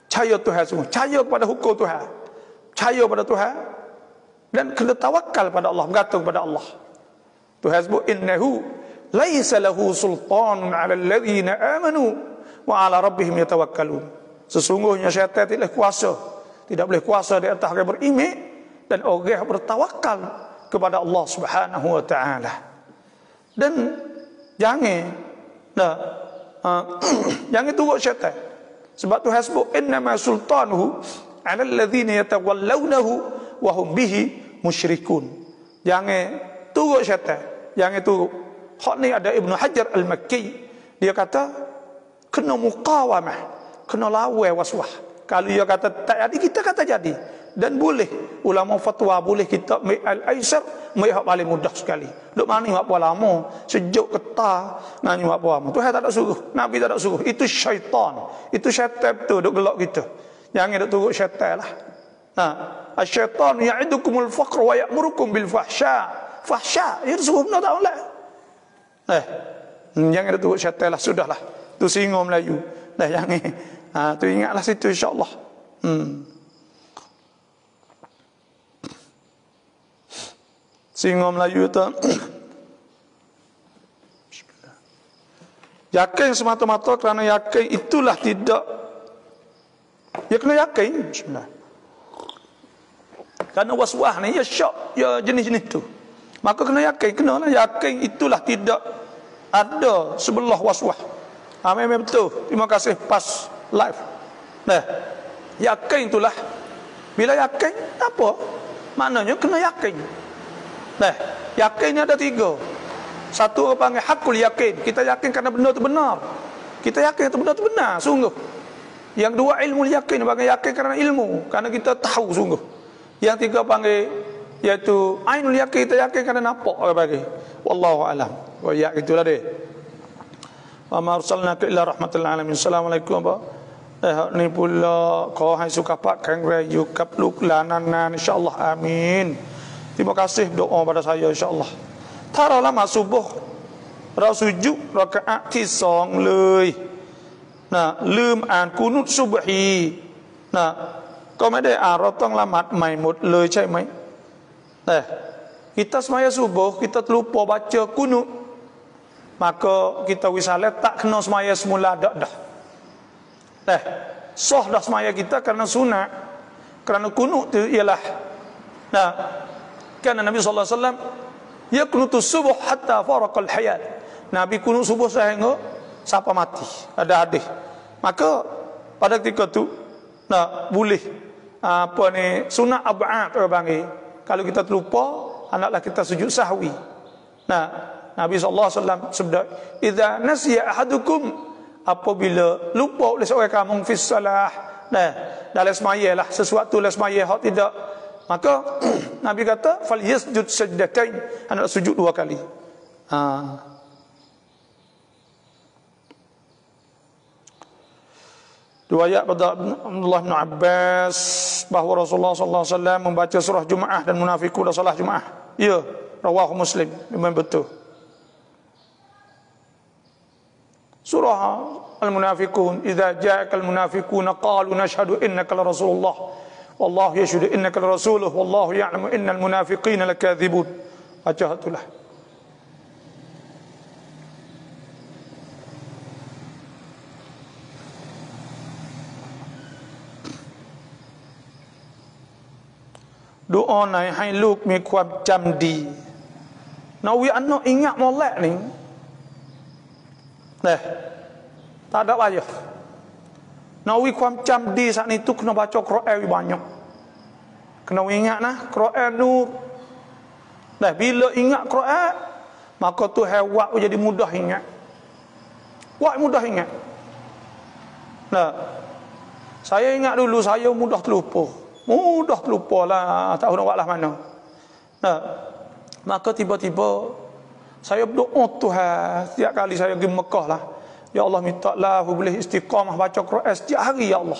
B: Percaya Tuhan semua, percaya kepada hukum Tuhan, percaya pada Tuhan dan kena tawakal pada Allah, bergantung kepada Allah. Tuhan sebut innahu laisa lahu sultanun 'alal ladzina amanu wa 'ala rabbihim yatawakkalun. Sesungguhnya syaitan tidak boleh kuasa di atas orang beriman dan orang yang bertawakal kepada Allah Subhanahu wa taala. Dan jangan jangan turut syaitan. Sebab Tuhan sebut innama sultanuhu 'alal ladzina yatawallawnahu wa hum bihi musyrikun. Jangan turut syaitan, jangan turut. Hak ni ada Ibnu Hajar Al-Makki, dia kata kena muqawamah, kena lawan waswas. Kalau dia kata tak jadi, kita kata jadi. Dan boleh ulama fatwa boleh kita mai al-aisar, mai hak paling mudah sekali. Duk mani hak lama, sejuk getah ngani hak apa. Tuhan tak ada suruh, Nabi tak ada suruh. Itu syaitan. Itu syaitan betul duk gelak kita. Jangan duk turut syaitan lah. Asy-syaitan ya'idukumul faqr wa ya'murukum bil fahsya. Fahsya, itu suruh benda tak boleh. Jangan duk turut syaitan lah, sudahlah. Tu singa Melayu. Dah jangan. Tu ingatlah situ insya-Allah. Singa Melayu tu yakin semata-mata kerana yakin itulah tidak, ya kena yakin bismillah. Kerana waswas ni ya syak, ya jenis-jenis tu, maka kena yakin itulah tidak ada sebelah waswas. Memang betul. Terima kasih pas live. Yakin itulah. Bila yakin apa? Maknanya kena yakin. Yakin ni ada 3. Satu orang panggil hakul yakin. Kita yakin kerana benda itu benar. Kita yakin itu benda itu benar, sungguh. Yang 2 ilmu yakin, panggil yakin kerana ilmu, kerana kita tahu sungguh. Yang 3 panggil iaitu ainul yakin, kita yakin kerana nampak orang panggil. Wallahu a'lam. Wa ya itulah dia. Wa ma arsalnaka illa rahmatan lil alamin. Assalamualaikum ni pula kau hai suka pak kang rayu kapluk lananan insyaallah amin. Terima kasih doa pada saya insya-Allah. Taralah mak subuhเราsujud rakaatที่2เลยลืมอ่านกุนุตซุบฮีก็ไม่ได้อ่านเราต้องละหมาดใหม่หมดเลยใช่ไหมkita semaya subuh kita terlupa baca kunut, maka kita wisalat tak kena semaya semula dah. Sah dah semaya kita kerana sunat, kerana kunut tu ialah kerana Nabi sallallahu alaihi wasallam yaqnutu subuh hatta faraqal hayat. Nabi kunut subuh sehingga sampai mati. Ada hadis. Maka pada ketika tu boleh sunat ab'ad orang panggil. Kalau kita terlupa, hendaklah kita sujud sahwi. Nabi sallallahu alaihi wasallam sabda, "Idza nasiya ahadukum," apabila lupa oleh seorang kamu fi salah, dalam semaya lah sesuatu dalam semaya hak tidak, maka Nabi kata fal yasjud sajdatain, hendak sujud 2 kali. Riwayat pada Abdullah bin Abbas bahawa Rasulullah sallallahu alaihi wasallam membaca surah Jumaah dan munafiqun dalam salat Jumaah. Ya, rawahu Muslim. Memang betul. Surah Al-Munafiqun, idza ja'akal munafiquna qalu nashhadu innaka la rasulullah wallahu yashhadu innaka la rasuluhu wallahu ya'lamu innal munafiqina lakadzibun. Baca itulah. Doa nàyให้ลูกมีความจำดีนาวิอันโนอิงะมอลแลนี่nah tak ada payah nawi ความจำดี saat itu kena baca Quran banyak, kena ingat nah Quran nur. Nah bila ingat Quran maka tu hewak jadi mudah ingat, wak mudah ingat. Nah saya ingat dulu saya mudah terlupa lah, tak tahu nak buat lah mana. Nah maka tiba-tiba saya berdoa Tuhan setiap kali saya pergi Mekah lah, ya Allah mintalah boleh istiqamah baca Quran setiap hari ya Allah.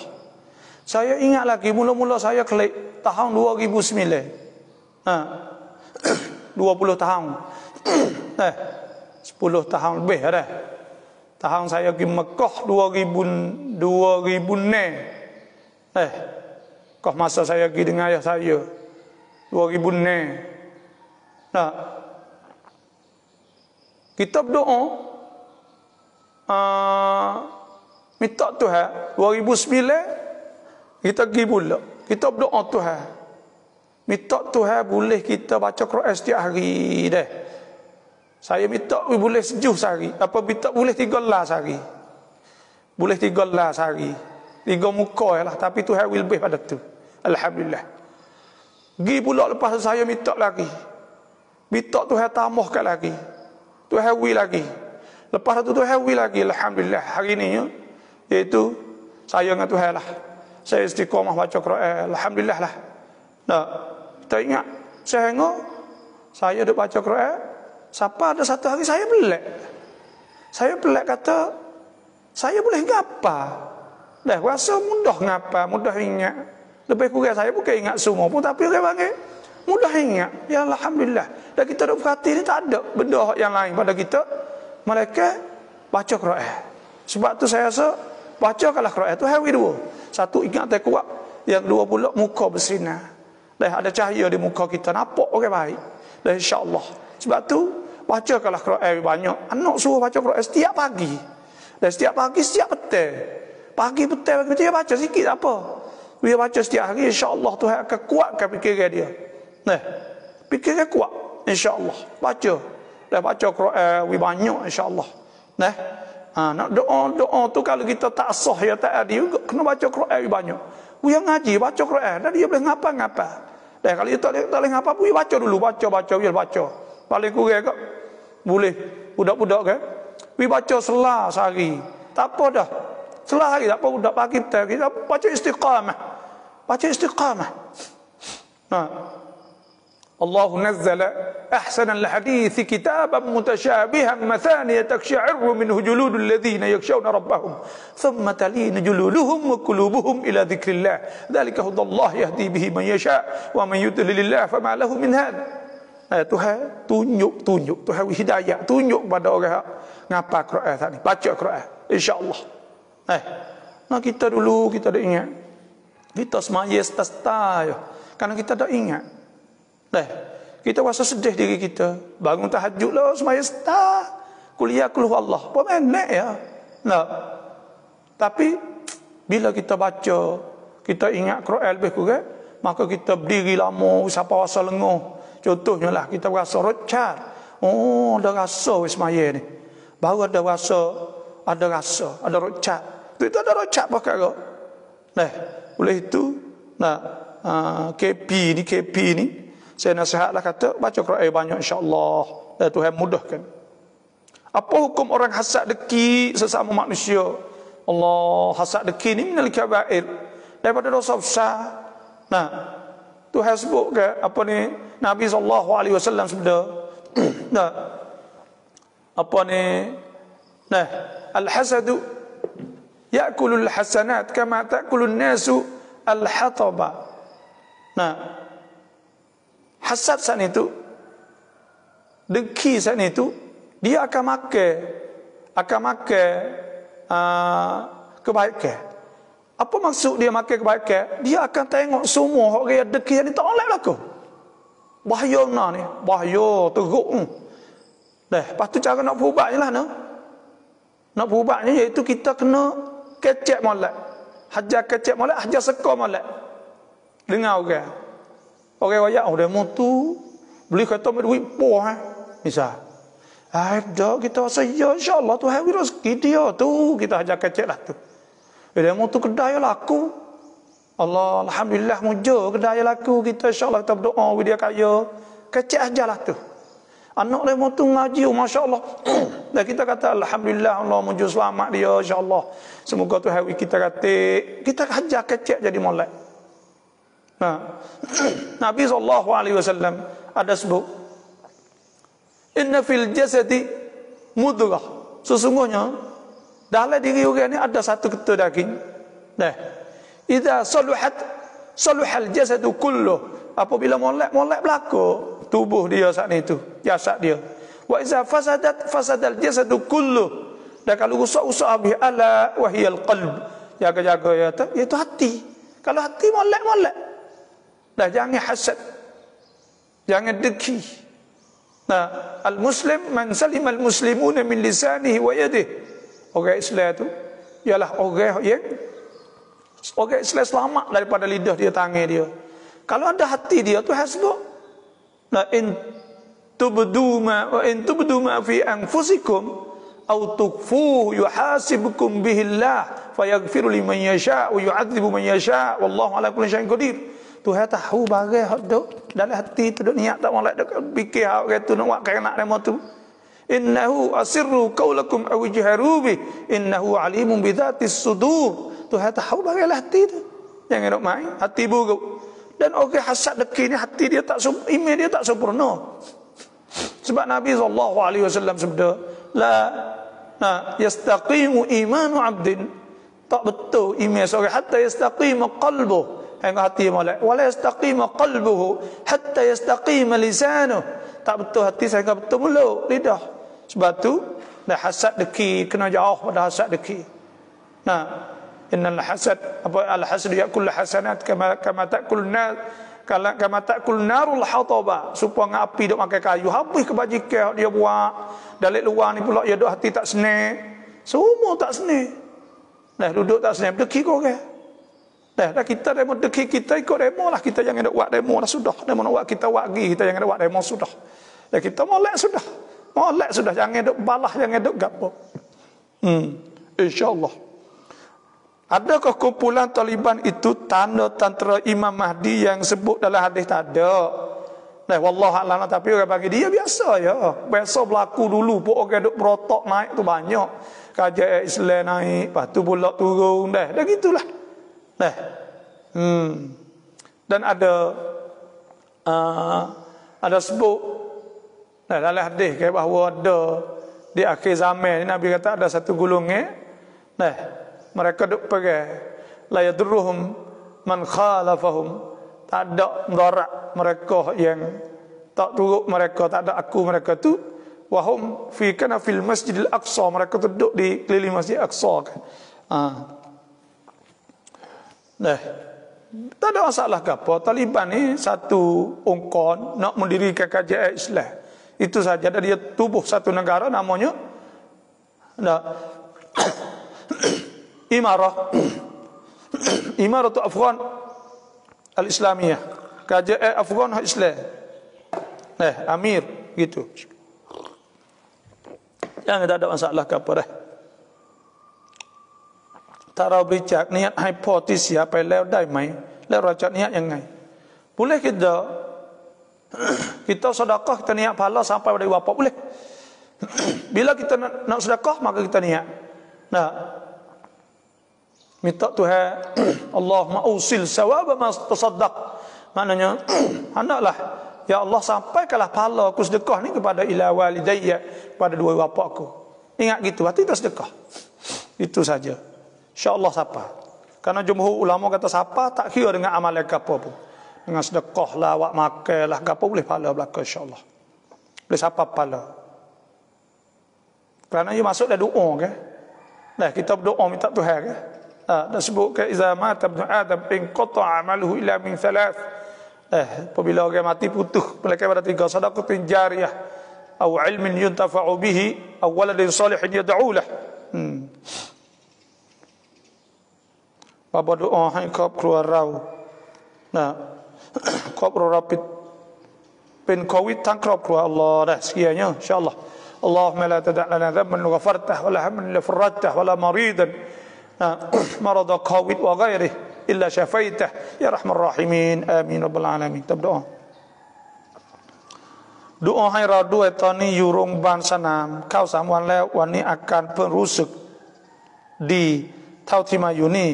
B: Saya ingat lagi mula-mula saya klik tahun 2009. 20 tahun. 10 tahun lebih dah. Tahun saya pergi Mekah 2000 kau masa saya pergi dengan ayah saya 2000 nah kita berdoa minta Tuhan 2009 kita pergi pula kita berdoa Tuhan minta Tuhan boleh kita baca Quran setiap hari dah. Saya minta boleh sejuh sehari, apa minta boleh 13 sehari, boleh 13 sehari, 3 muka lah, tapi Tuhan lebih pada tu. Alhamdulillah. Gi pula lepas saya minta lagi, minta Tuhan tambahkan lagi, Tuhan wi lagi, lepas tu Tuhan wi lagi. Alhamdulillah hari ni iaitu saya dengan Tuhan lah, saya istiqamah baca Quran. Alhamdulillah lah. Nah kita ingat sehingga saya duk baca Quran sampai ada satu hari saya pelik kata saya boleh ngapa dah, rasa mudah ngapa, mudah ingat. Lebih kurang saya bukan ingat semua pun, tapi orang panggil mudah ingat. Ya Alhamdulillah. Dan kita duk perhati ni tak ada benda yang lain pada kita malaikat baca Quran. Sebab tu saya rasa bacakanlah Quran tu hari dua. Satu ingat tak kuat, yang dua pula muka bersinar. Dah ada cahaya di muka kita, nampak orang baik. Dan insya-Allah. Sebab tu bacakanlah Quran banyak. Anak suruh baca Quran setiap pagi. Dan setiap pagi, setiap petang. Pagi petang dia baca sikit tak apa. Dia baca setiap hari, insya-Allah Tuhan akan kuatkan fikiran dia. Nah, fikiran kuat insya-Allah. Baca. Dan baca Quran banyak insya-Allah. Nah, nak doa tu kalau kita tak sah ya tak ada juga kena baca Quran banyak. Dia ngaji baca Quran dan dia boleh ngapa-ngapa. Dan kalau dia tak boleh ngapa pun dia baca dulu, dia baca. Paling kurang kak boleh budak-budak kan. Dia baca selah sehari. Tak apa dah. Selah hari tak apa budak pagi kita baca istiqamah. Baca istiqamah. Nah. Allah nazzala ahsanal hadits kitaban mutasyabihan mathaniya taksha'irru minhu juludul ladzina yakhshawna rabbahum thumma talinu juluduhum wa qulubuhum ila dzikrillah dzalika hudallah yahdi bihi man yasha wa man yudlilillah fama lahu min had. Tuhan tunjuk Tuhan hidayah tunjuk pada orang ngapa Quran tadi, baca Quran insya-Allah. Nah kita dulu kita dah ingat kita semaya stasta karena kita dah ingat. Kita rasa sedih diri kita. Bangun tahajud lah semaya start. Kuliah keluar Allah. Apa menek ya? Nah. Tapi bila kita baca, kita ingat Quran lebih kurang, maka kita berdiri lama sampai rasa lenguh. Contohnya lah kita rasa rocat. Oh, ada rasa semaya ni. Baru ada rasa, ada rocat. Itu ada rocat perkara. Nah, oleh itu, KP ni saya nasihatlah kata baca Quran banyak insya-Allah dan Tuhan mudahkan. Apa hukum orang hasad deki sesama manusia? Allah, hasad deki ni minal kabair, daripada dosa besar. Nah, Tuhan sebut ke apa ni, Nabi SAW sabda, nah, apa ni, nah, al-hasadu ya'kulul hasanat kama ta'kulun nasu al-hataba. Nah, hasad saat itu, dengki saat itu, dia akan makan kebaikan. Apa maksud dia makan kebaikan? Dia akan tengok semua orang yang dengki ni tak oleh berlaku. Bahaya ni, bahaya teruk. Lepas tu cara nak berubatnya lah, no? Nak berubatnya iaitu kita kena kecek molek. Hajar kecek molek, hajar sekor molek. Dengar orang. Orang royak, demo tu beli kereta duit poh, misal. Ada kita rasa ya insya-Allah tu hari rezeki dia tu, kita hajar kecek lah tu. Demo tu kedai laku. Allah alhamdulillah muja kedai laku, kita insya-Allah kita berdoa dia kaya. Kecek ajalah tu. Anak demo tu ngaji, masya-Allah. Dan kita kata alhamdulillah Allah muja selamat dia insya-Allah. Semoga tu hari kita kata kita hajar kecek jadi molek. Nah, Nabi SAW ada sebut, inna fil jasadi mudghah. Sesungguhnya dalam diri orang ni ada satu ketut daging. Nah, idza saluhal jasadu kulluh. Apabila molek berlaku tubuh dia saat itu, jasad dia. Wa idza fasadal jasadu kulluh. Dan kalau rusak habis, ala wahiyal qalb. Jaga-jaga ya tu, itu hati. Kalau hati molek. Dah jangan hasad. Jangan dengki. Nah, al-muslim man salima al-muslimuna min lisanihi wa yadihi. Orang Islam tu ialah orang Islam selamat daripada lidah dia, tangan dia. Kalau ada hati dia tu hasbuk. Nah, in tubdu ma fi anfusikum aw tukfuhu yuhasibukum bihi Allah fayaghfiru liman yasha wa yu'adzibu man yasha wallahu ala kulli syai'in qadir. Tuhan tahu barang hak duk dalam hati tu, duk niat tak molek, duk fikir hak orang tu nak buat kena demo tu. Innahu asirru qaulakum aw ijharu bi innahu alimun bidzatis sudur. Tuhan tahu barang lah hati tu. Jangan duk main hati buruk. Dan orang hasad dengki ni hati dia tak iman dia tak sempurna. Sebab Nabi SAW sabda, la yastaqimu imanu 'abdin, tak betul iman seorang hatta yastaqima qalbuhu, hingga hati molek. Wala yastaqima qalbuhu hatta yastaqima lisanuhu, tak betul hati sehingga betul mulut, lidah. Sebab tu dah hasad dengki kena jauh pada hasad dengki. Nah, innal hasad al-hasad ya'kul hasanat kama ta'kul nar kama ta'kul narul hataba. Supaya api duk makan kayu, habis kebajikan dia buat. Dari luar ni pula dia duk hati tak senang. Semua tak senang. Dah duduk tak senang, dengki kau orang. Dah kita demo dengki, kita ikut demo lah, kita jangan nak buat demo dah sudah. Demo nak buat kita buat pergi, kita jangan nak buat demo sudah. Dah kita molek sudah. Molek sudah, jangan duk balah, jangan duk gapo. Insya-Allah. Adakah kumpulan Taliban itu tanda tentera Imam Mahdi yang sebut dalam hadis? Tak ada. Nah, wallahu a'lam, tapi orang bagi dia biasa ya. Biasa berlaku dulu, pun orang duk berotak naik tu banyak. Kajian Islam naik, lepas tu pula turun dah. Dah gitulah. Dah. Dan ada sebut dalam hadis ke bahawa ada di akhir zaman Nabi kata ada satu golongan, nah, mereka duk pergi la yadurruhum man khalafahum, tak ada mudarat mereka yang tak turut mereka, tak ada aku mereka tu. Wahum fi kana fil Masjidil Aqsa, mereka duduk di keliling Masjid Aqsa kan. Nah, tak ada masalah ke apa. Taliban ni satu ungkon nak mendirikan kajian Islam. Itu saja. Dan dia tubuh satu negara namanya Imaratu Afghan Al-Islamiyah, kajian Afghan Islam. Amir gitu. Jangan tak ada masalah ke apa dah. Tara bercak niat hipotesis apa leo dai mai, leo racak niat yang ngai. Boleh kita sedekah, kita niat pahala sampai pada wafat boleh. Bila kita nak sedekah maka kita niat. Nah, minta Tuhan Allahumma usil sawab ma tasaddaq Maknanya hendaklah ya Allah sampaikanlah pahala aku sedekah ni kepada ila walidayya, pada dua bapa aku. Ingat gitu, hati kita sedekah. Itu saja. Insya-Allah sapa. Karena jumhur ulama kata sapa tak kira dengan amalan apa pun. Dengan sedekah lah, awak makan lah, apa boleh pahala belaka insya-Allah. Boleh sapa pahala. Kerana ia masuk dalam doa ke. Nah, kita berdoa minta Tuhan ke. Dah sebut ke iza mata ibnu adam in qata amaluhu illa min thalath. Apabila orang mati putus melainkan pada tiga, sedekah jariyah, atau ilmin yuntafa'u bihi, atau waladin salihin yad'u lah. Bapa doa hai kau keluar rau. Nah, kau keluar rapid pen covid tang keluar Allah dah sekiannya insyaallah. Allahumma la tada' lana dhanban ghafartah wala hamman la farajtah wala maridan marad covid wa ghairihi illa syafaitah ya rahmar rahimin amin rabbal alamin. Kita berdoa. Doaให้เราด้วยตอนนี้อยู่โรงพยาบาลสนามเข้า3 วันแล้ววันนี้อาการเพิ่งรู้สึกดีเท่าที่มาอยู่นี่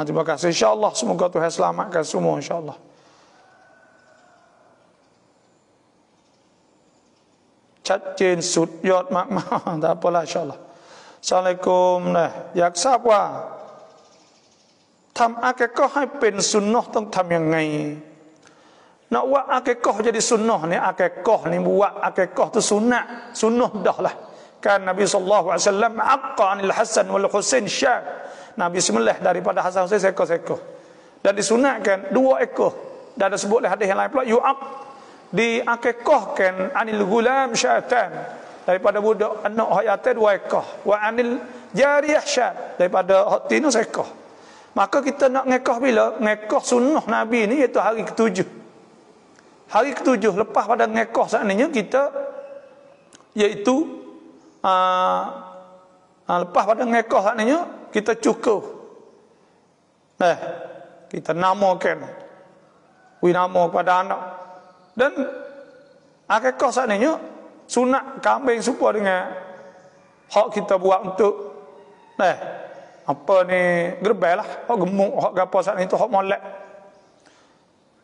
B: terima kasih insyaallah semoga Tuhan selamatkan semua insyaallah. Chat jenสุดยอดมากๆ tak apalah insyaallah. Assalamualaikum อยากทราบว่าทำอาเกก็ให้เป็นสุนนะต้องทำยังไงnak buat akikah jadi sunnah ni, akikah ni buat akikah tu sunnah dah lah. Kan Nabi sallallahu alaihi wasallam aqqa anil Hasan wal Husain syah. Nabi sembelih daripada Hasan Husain seekor-seekor. Dan disunatkan 2 ekor. Dan ada sebut hadis yang lain pula yu'aq di akikahkan anil gulam syatan, daripada budak anak hayatnya 2 ekor. Wa anil jariyah syat, daripada hak tinu seekor. Maka kita nak ngekah bila? Ngekah sunnah Nabi ni iaitu hari ke-7. Hari ke-7 lepas pada ngekah seandainya kita iaitu lepas pada ngekah seandainya kita cukup. Kita namakan nama kepada anak. Dan akikah seandainya sunat kambing serupa dengan hak kita buat untuk apa ni gerbel lah, hak gemuk, hak gapo saat itu, hak molek.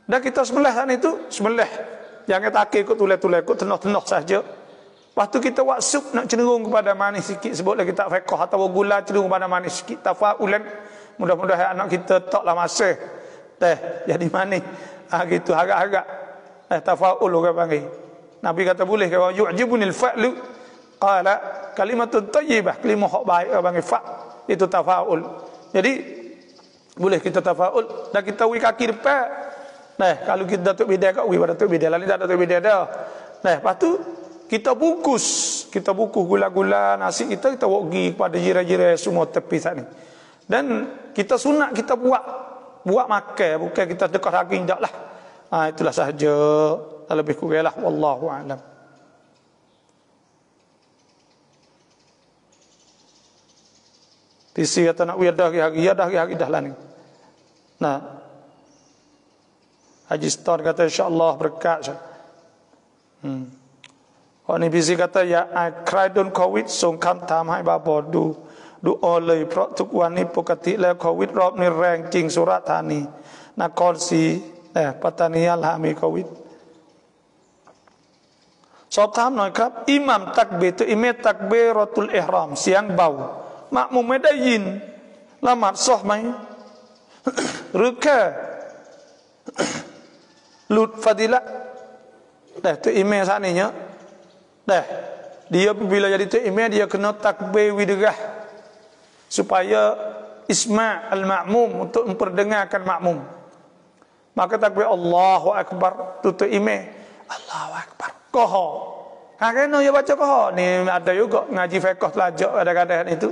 B: Dan kita sembelih saat itu, sembelih. Jangan takik ikut tulai-tulai, ikut tenah-tenah saja. Lepas tu kita buat sup nak cenderung kepada manis sikit. Sebutlah kita fiqh atau gula cenderung kepada manis sikit. Tafa'ulan. Mudah-mudahan anak kita taklah masa. Jadi manis. Gitu, harap-harap. Tafa'ul orang panggil. Nabi kata boleh. Yu'jibunil fa'lu. Qala kalimatun tayyibah. Kalimah hak baik orang panggil fa'. Itu tafa'ul. Jadi, boleh kita tafa'ul. Dan kita wui kaki depan. Kalau kita Datuk Bidai kat wui pada Datuk Bidai. Lalu tak Datuk Bidai dah. Lepas tu, kita bungkus gula-gula nasi kita bawa pergi kepada jiran-jiran semua tepi saat ni. Dan kita sunat kita buat makan, bukan kita dekah daging dak lah. Itulah sahaja, lebih kurang lah, wallahu a'lam. Tisi kata nak hari dah lah ni. Haji Star kata insya-Allah berkat. Orang ni busy kata ya I cried on COVID ส่งคำถามให้บาบอดูเลยเพราะทุกวันนี้ปกติแล้วโควิดรอบนี้แรงจริงสุราษฎร์ธานีนครศรีปัตตานีละมีโควิดสอบถามหน่อยครับอิหมัมตักบีรอิเมมตักบีรตุลอิหรามเสียงเบามักมุมไม่ได้ยินละหมาดซอฮ์ไหม หรือแค่หลุดฟาดิละtu imam saat ni nya dia bila jadi tu imam dia kena takbir widrah supaya isma' al-ma'mum untuk memperdengarkan makmum. Maka takbir Allahu akbar tu imam Allahu akbar koho kena dia baca koho ni. Ada juga ngaji fiqh pelajar kadang-kadang itu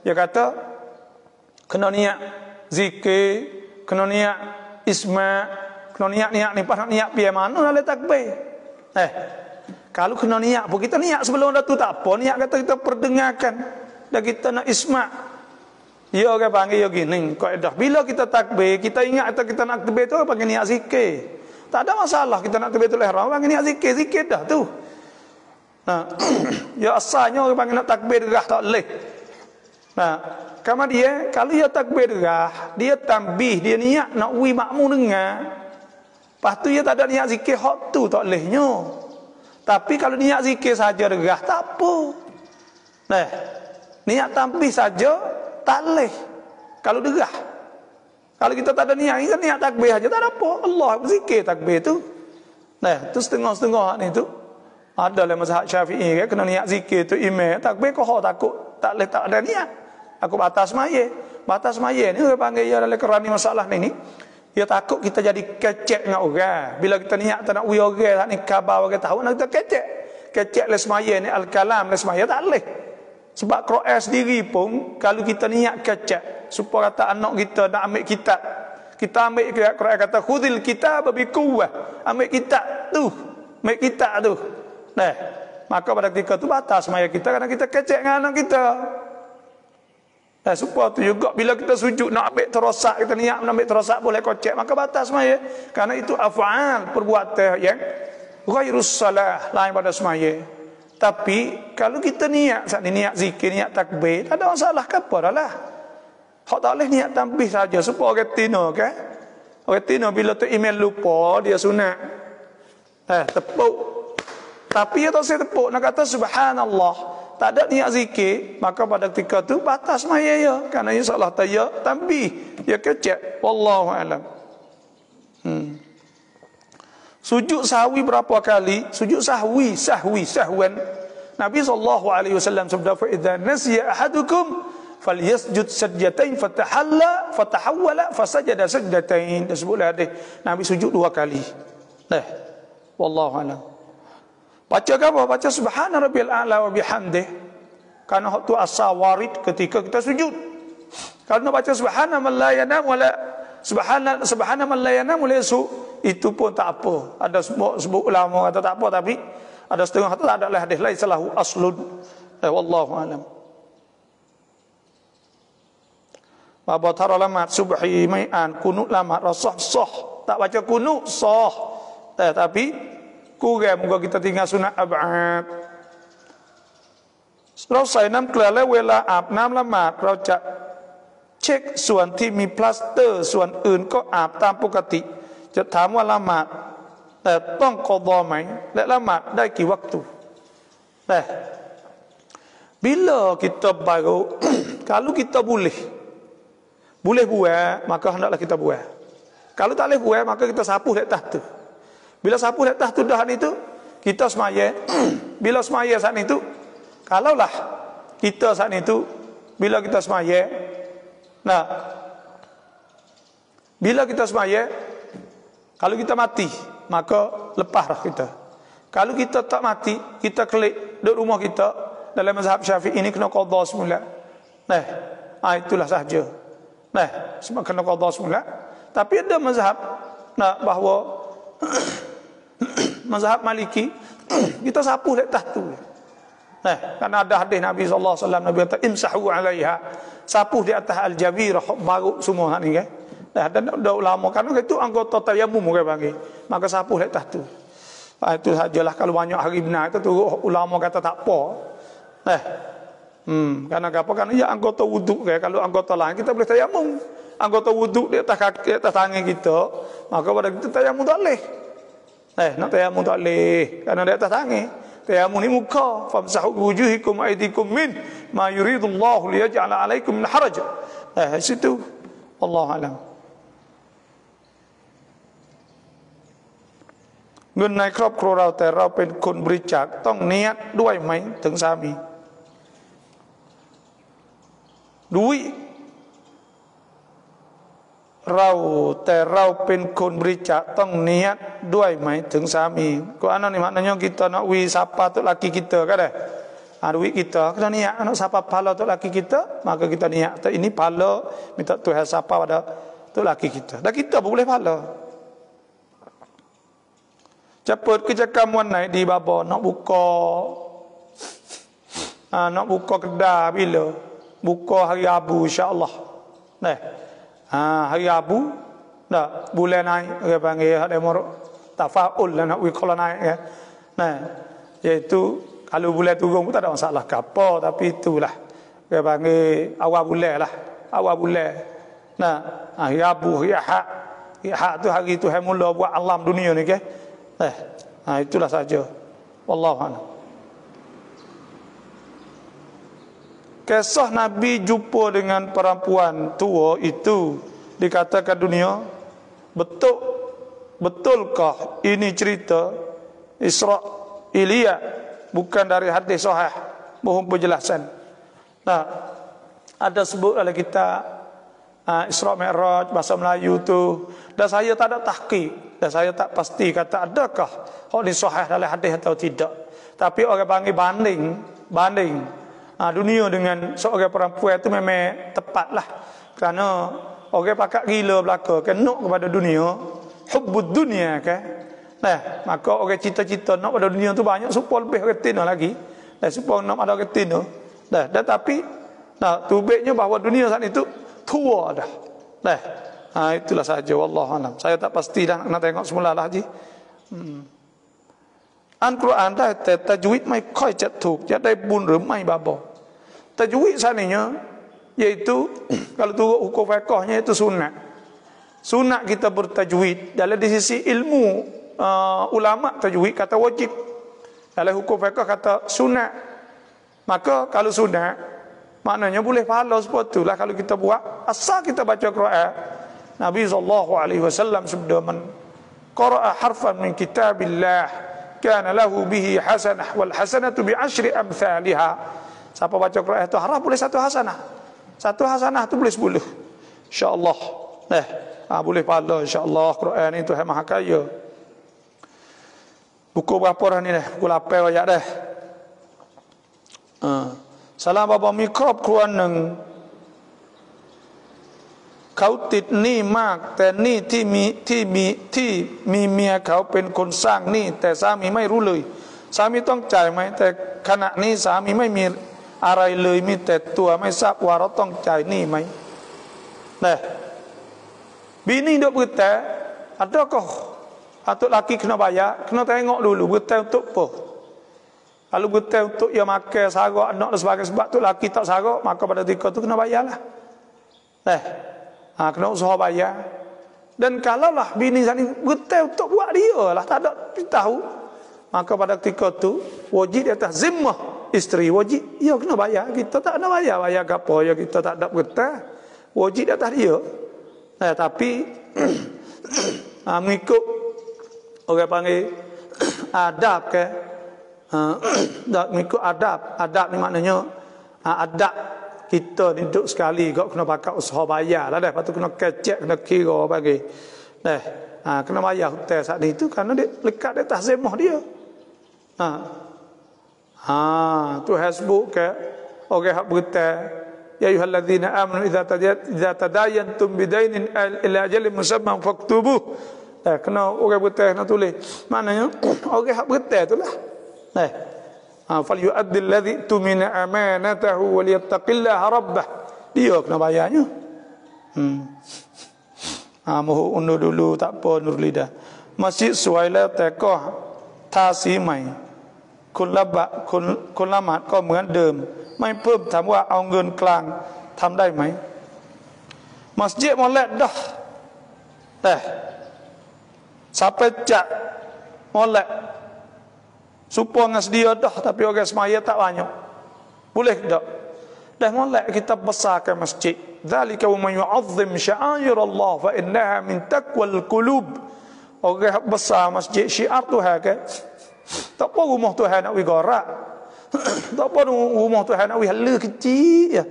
B: dia kata kena niat zikir, kena niat isma', kena niat ni pas niat pian mana nak takbir. Kalau kena niat pun kita niat sebelum dah tu tak apa, niat kata kita perdengarkan dan kita nak isma'. Ya orang panggil ya gini kaedah bila kita takbir kita ingat atau kita nak takbir tu panggil niat zikir. Tak ada masalah kita nak takbiratul ihram panggil niat zikir dah tu. Ya asalnya orang panggil nak takbir gerah tak leh. Nah, kama dia kalau dia takbir derah, dia tambih, dia niat nak wi makmum dengar. Lepas tu dia tak ada niat zikir hak tu tak lehnya. Tapi kalau niat zikir saja derah tak apa. Nah, niat tambih saja tak leh. Kalau derah. Kalau kita tak ada niat, kita niat takbir saja tak ada apa. Allah zikir takbir tu. Nah, tu setengah-setengah ni tu. Ada dalam mazhab Syafi'i kena niat zikir tu imam takbir kau takut tak leh tak ada niat. Aku batas maya. Batas maya ni orang panggil dia dalam kerana masalah ni. Dia takut kita jadi kecek dengan orang. Bila kita niat tak nak wi orang ni khabar orang tahu nak kita kecek. Kecek les maya ni al-kalam les maya tak leh. Sebab Quran sendiri pun kalau kita niat kecek supaya kata anak kita nak ambil kitab. Kita ambil Quran kata khudil kitab bi quwwah. Ambil kitab tu. Ambil kitab tu. Nah, maka pada ketika tu batas maya kita kerana kita kecek dengan anak kita. Nah, supaya tu juga bila kita sujud nak ambil terosak, kita niat nak ambil terosak boleh kocek, maka batas semaya. Karena itu af'al, perbuatan yang ghairus salah, lain pada semaya. Tapi kalau kita niat saat ni niat zikir, niat takbir, tak ada masalah ke apa dah lah. Hak tak boleh niat tambih saja supaya orang tino kan. Orang tino bila tu email lupa dia sunat. Tepuk. Tapi dia tak saya tepuk nak kata subhanallah. Tak ada niat zikir, maka pada ketika tu batas maya ya. Kerana insya-Allah taya tambih, dia kecek. Wallahu alam. Sujud sahwi berapa kali? Sujud sahwan. Nabi SAW sabda fa idza nasiya ahadukum falyasjud sajdatain fatahawwala fasajada sajdatain. Disebutlah hadis Nabi sujud 2 kali. Wallahu alam. Baca apa? Baca subhana rabbiyal a'la wa bihamdih. Karena waktu asal warid ketika kita sujud. Kalau nak baca subhana man la yanam wala subhana man la yanam wala yasu, itu pun tak apa. Ada sebut ulama kata tak apa, tapi ada setengah kata tak ada hadis lain salahu aslun. Wallahu alam. Bapa tara lamat subhi mai'an kunut lamat rasah sah. Tak baca kunut sah. Tapi kurang muka kita tinggal sunat ab'ad. เราใส่น้ำเกลือและเวลาอาบน้ำละหมาดเราจะเช็คส่วนที่มีพลาสเตอร์ส่วนอื่นก็อาบตามปกติจะถามว่าละหมาดแต่ต้องกอฎอไหมและละหมาดได้กี่วักตุbila kita baru kalau kita boleh buat maka hendaklah kita buat. Kalau tak boleh buat maka kita sapu di atas tu. Bila sapu di atas tu dah itu kita semaya. Bila semaya saat itu, kalaulah kita saat itu bila kita semaya, nah bila kita semaya, kalau kita mati maka lepaslah kita. Kalau kita tak mati, kita klik di rumah kita dalam mazhab Syafi'i ini kena qadha semula. Itulah sahaja. Sebab kena qadha semula. Tapi ada mazhab bahawa mazhab Maliki kita sapu di atas tu. Karena ada hadis Nabi sallallahu alaihi wasallam, Nabi kata imsahu 'alaiha, sapu di atas al-jabirah baru semua ni kan. Dan ada ulama kan itu anggota tayammum orang panggil. Maka sapu di atas tu. Itu sajalah kalau banyak hari benar itu tu ulama kata tak apa. Karena apa? Karena ya anggota wuduk kan. Kalau anggota lain kita boleh tayammum. Anggota wuduk di atas kaki, di atas tangan kita, maka pada kita tayammum tak boleh. Nak tayammum tak boleh kerana di atas tangan. Tayammum ni muka. Famsahu wujuhikum aydikum min ma yuridullahu liyaj'ala 'alaikum min haraj. Situ wallahu alam. เงินในครอบครัวเราแต่เราเป็นคนบริจาคต้องเนียดด้วยไหมถึงสามีด้วยเราแต่เราเป็นคนบริจาคต้องเนียดด้วยไหมถึงสามีก็อันนั้นนี่maknanya kita nak wi sapa untuk laki kita kan dah duit kita kita niat nak sapa pahala untuk laki kita maka kita niat ini pahala minta Tuhan sapa pada untuk laki kita dan kita pun boleh pahala. Cepat kerjakan wan naik di baba nak buka kedai bila buka hari Abu insya-Allah. Hari Abu dah bulan naik orang panggil ada tafaul lah nak kalau naik kan. Iaitu kalau bulan turun pun tak ada masalah ke apa, tapi itulah Dia panggil awal bulan lah. Awal bulan. Nah, hari Rabu, hari Ahad. Hari Ahad tu hari tu hai mula buat alam dunia ni ke. Itulah saja. Wallahu a'lam. Kisah Nabi jumpa dengan perempuan tua itu dikatakan dunia, betulkah ini cerita Israiliyah, bukan dari hadis sahih? Mohon penjelasan. Nah, ada sebut dalam kitab Isra Mi'raj bahasa Melayu tu, dan saya tak ada tahqiq, dan saya tak pasti kata adakah hadis sahih dalam hadis atau tidak. Tapi orang panggil banding dunia dengan seorang perempuan itu memang tepatlah, kerana orang pakak gila belaka kenok kepada dunia, hubbud dunia kan. Nah, maka orang cita-cita nak pada dunia tu banyak, supaya lebih orang tina lagi, dan supaya nak ada orang tina. Dan tapi tubiknya bahawa dunia saat itu tua dah. Itulah saja, wallahu alam. Saya tak pasti dah nak tengok semula lah haji. Al-Quran dah tajwid mai khoi chat thuk,จะได้บุญหรือไม่บาบอ Tajwid sananya yaitu kalau turut hukum fiqhnya itu sunat. Sunat kita bertajwid. Dalam di sisi ilmu ulama tajwid kata wajib. Dalam hukum fiqh kata sunat. Maka kalau sunat maknanya boleh pahala seperti itulah kalau kita buat asal kita baca Quran. Nabi SAW sabda, man qara'a harfan min kitabillah kana lahu bihi hasanah wal hasanatu bi asyri amsalihha. Siapa baca Quran itu harap boleh satu hasanah. Satu hasanah itu boleh 10. InsyaAllah. Boleh pahala insyaAllah. Quran itu yang maha kaya. Buku berapa dah ni dah? Buku 8 ayat dah. Salam bapa mikrob keluar neng. Kau tit ni mak,แต่นี่ที่มีเมียเขาเป็นคนสร้างหนี้แต่สามีไม่รู้เลยสามีต้องจ่ายไหมแต่ขณะนี้สามีไม่มีอะไรเลยมีแต่ตัวไม่ทราบว่าเราต้องจ่ายหนี้ไหมbini duk berhutang, adakah atau laki kena bayar? Kena tengok dulu berhutang untuk apa. Kalau berhutang untuk ia makan sarok anak dan sebagainya, sebab tu laki tak sarok, maka pada ketika tu kena bayarlah. Kena usaha bayar. Dan kalaulah bini sani berhutang untuk buat dia lah, tak ada tahu, maka pada ketika tu wajib di atas zimmah isteri, wajib ia kena bayar. Kita tak kena bayar ke apa, ya kita tak ada berhutang, wajib di atas dia. Tapi mengikut orang panggil adab ke, mengikut adab ni maknanya adab kita ni duduk sekali kau kena pakai usaha bayar lah dah, lepas tu kena kecek, kena kira bagi kena bayar hutang saat itu kerana dia lekat di atas zemah dia. Tu hasbuk ke orang hak berhutang, ya ayyuhalladzina amanu idza tadayantum bidainin ila ajalin musamman faktubuh. Kena orang berhutang nak tulis. Maknanya orang hak berhutang itulah. Falyu'addil ladzi tumina amanatahu wa liyattaqillaha rabbah. Dia kena bayarnya. Mohon undur dulu tak apa nur lidah. Masjid Suhaila Tekoh Tasi Mai. คนละหมาดก็เหมือนเดิมไม่เพิ่มถามว่าเอาเงินกลางทำได้ไหมมัสยิดmolek dah sampai cak molek supaya sedia dah tapi orang semaya tak banyak boleh tak dah molek kita besarkan masjid zalika wa man yu'azzim sya'airallah fa innaha min taqwal qulub orang besar masjid syiar Tuhan ke. Tak apa rumah Tuhan nak wigarak. Tak apa rumah Tuhan nak wihala kecil ya.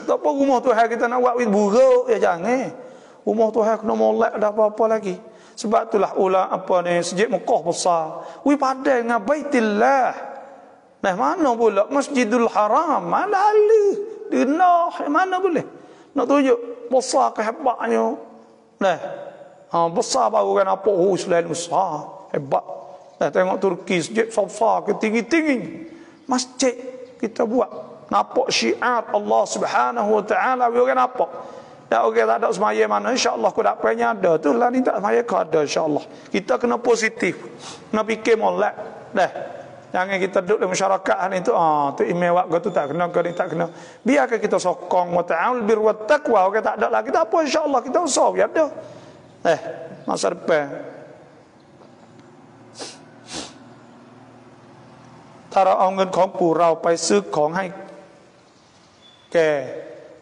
B: Tak apa rumah Tuhan kita nak buat buruk ya, jangan. Rumah Tuhan kena molek dah apa-apa lagi. Sebab itulah masjid Mekah besar. Wi padai dengan Baitillah. Mana pula Masjidul Haram? Mana ali? Dinah mana boleh? Nak tunjuk besar kehebatnya. Besar baru kan apa selain besar, hebat. Tengok Turki masjid sofa ke tinggi-tinggi. Masjid kita buat nampak syiar Allah Subhanahu wa taala, orang nampak. Dan orang tak ada semaya mana insya-Allah kau dapatnya ada. Tu lah ni tak semaya kau ada insya-Allah. Kita kena positif. Kena fikir molek. Jangan kita duduk dalam masyarakat itu, tu imewak tu tak kena, ke ni tak kena. Biarkan kita sokong wa ta'awul bir wa taqwa. Okey, tak ada lagi tak apa, insya-Allah kita usaha biar dah. Masa depan.ถ้าเราเอาเงินของปู่เราไปซื้อของให้แก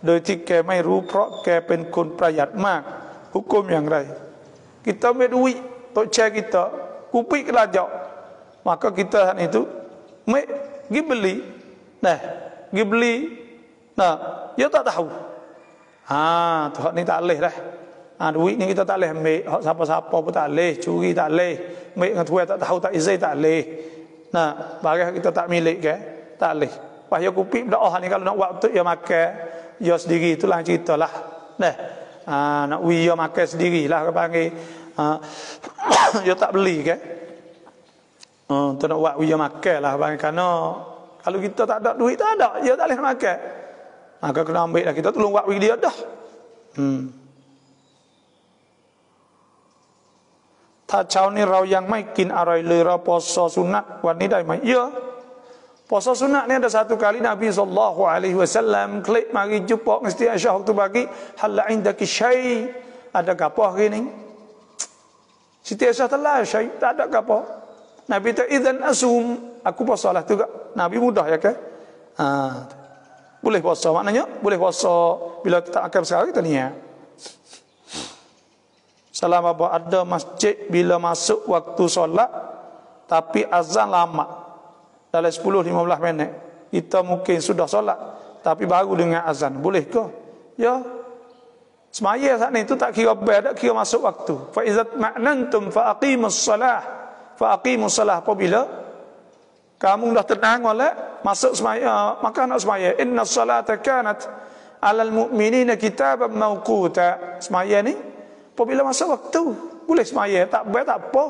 B: โดยที่แกไม่รู้เพราะแกเป็นคนประหยัดมากhukumอย่างไร kita ambil duit untuk share kita kupi kelajak maka kita itu pergi beli pergi beli dia tak tahu Tuhan ni tak boleh dah duit ni kita tak boleh ambil siapa-siapa pun tak boleh curi tak boleh ambil dengan tuan tak tahu tak izin tak boleh barang kita tak milik ke tak boleh payah kupi berdoa ni kalau nak buat untuk dia makan dia sendiri itulah ceritalah nak dia makan sendirilah orang panggil dia tak beli ke tu nak buat dia makan lah kerana kalau kita tak ada duit tak ada dia tak boleh makan maka kena ambil lah kita tolong buat dia dah ถ้าเช้านี้เรายังไม่กินอะไรเลยเราpuasa sunatวันนี้ได้ไหมya puasa sunat ni ada satu kali Nabi SAW klik mari jumpa mesti Aisyah waktu pagi hal indaki syai ada apa hari ni Siti Aisyah telah syai tak ada apa Nabi tak idzan asum aku puasa lah tu Nabi mudah ya ke boleh puasa maknanya boleh puasa bila tak akan sekali kita niat selama ada masjid bila masuk waktu solat tapi azan lama dalam 10-15 minit kita mungkin sudah solat tapi baru dengar azan boleh ke ya semaya saat itu tak kira tak kira masuk waktu fa izat ma'nantum fa aqimus salah apabila kamu dah tenang oleh masuk semaya maka nak semaya innas salata kanat alal mu'minina kitaban mawquta semaya ni apabila masuk waktu boleh semaya tak boleh tak apa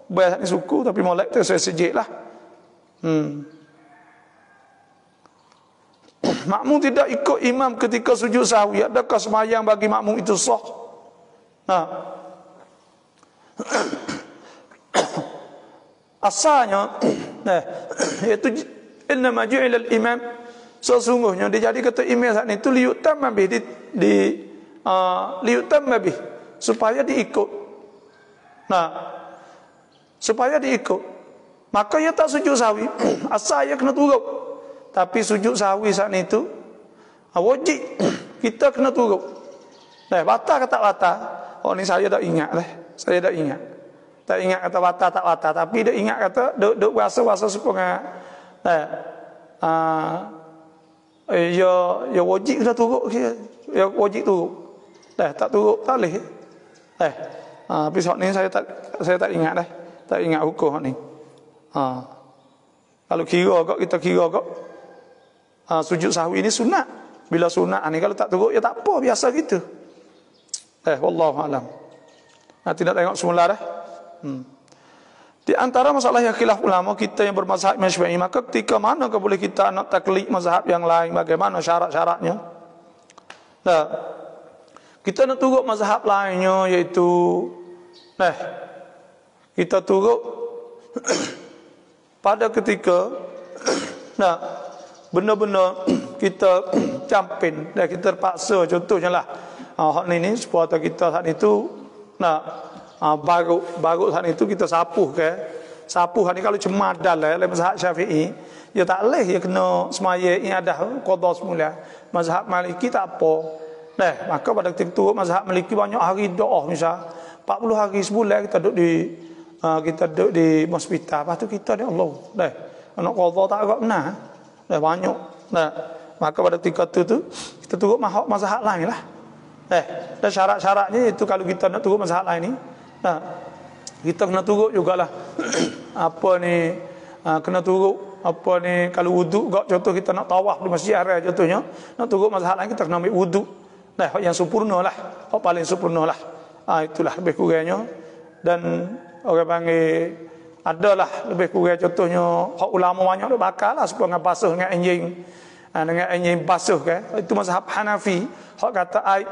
B: boleh ni suku tapi molek tu saya sejik lah makmum tidak ikut imam ketika sujud sahwi adakah sembahyang bagi makmum itu sah asalnya iaitu innama ju'ila al-imam sesungguhnya dia jadi kata imam saat itu liyutamma bih liyutamma bih supaya diikut supaya diikut maka ia tak sujud sahwi asal ia kena turut tapi sujud sahwi saat itu wajib kita kena turut batal ke tak batal ni saya tak ingat saya tak ingat kata batal tak batal tapi dia ingat kata duk puasa supaya ya wajib kena turut ya wajib turut tak turut tak boleh episod ni saya tak ingat tak ingat hukum ni kalau kita kira sujud sahwi ini sunat bila sunat ni kalau tak turut ya tak apa biasa gitu wallahu alam nanti nak tengok semula dah di antara masalah yang khilaf ulama kita yang bermazhab Syafi'i maka ketika mana boleh kita nak taklid mazhab yang lain bagaimana syarat-syaratnya kita nak turut mazhab lainnya iaitu kita turut pada ketika benar-benar kita campin dan kita terpaksa contohnya lah hak ni supaya kita saat itu baru saat itu kita sapuh ni kalau cemadal dalam mazhab Syafi'i dia tak boleh dia kena semaya ini ada qada semula mazhab Maliki tak apa maka pada ketika turut mazhab Maliki banyak hari doa misal 40 hari sebulan kita duduk di hospital lepas tu kita ni Allah nak qada tak agak benar banyak maka pada ketika tu kita turut mazhab lain lah dan syarat-syaratnya itu kalau kita nak turut mazhab lain ni kita kena turut jugalah apa ni kena turut apa ni kalau wuduk contoh kita nak tawaf di Masjid Haram contohnya nak turut mazhab lain kita kena ambil wuduk yang sempurna lah paling sempurna lah itulah lebih kurangnya dan orang panggil adalah lebih kurang contohnya hak ulama banyak dah bakal lah supaya dengan basuh dengan anjing basuh kan itu mazhab Hanafi hak kata air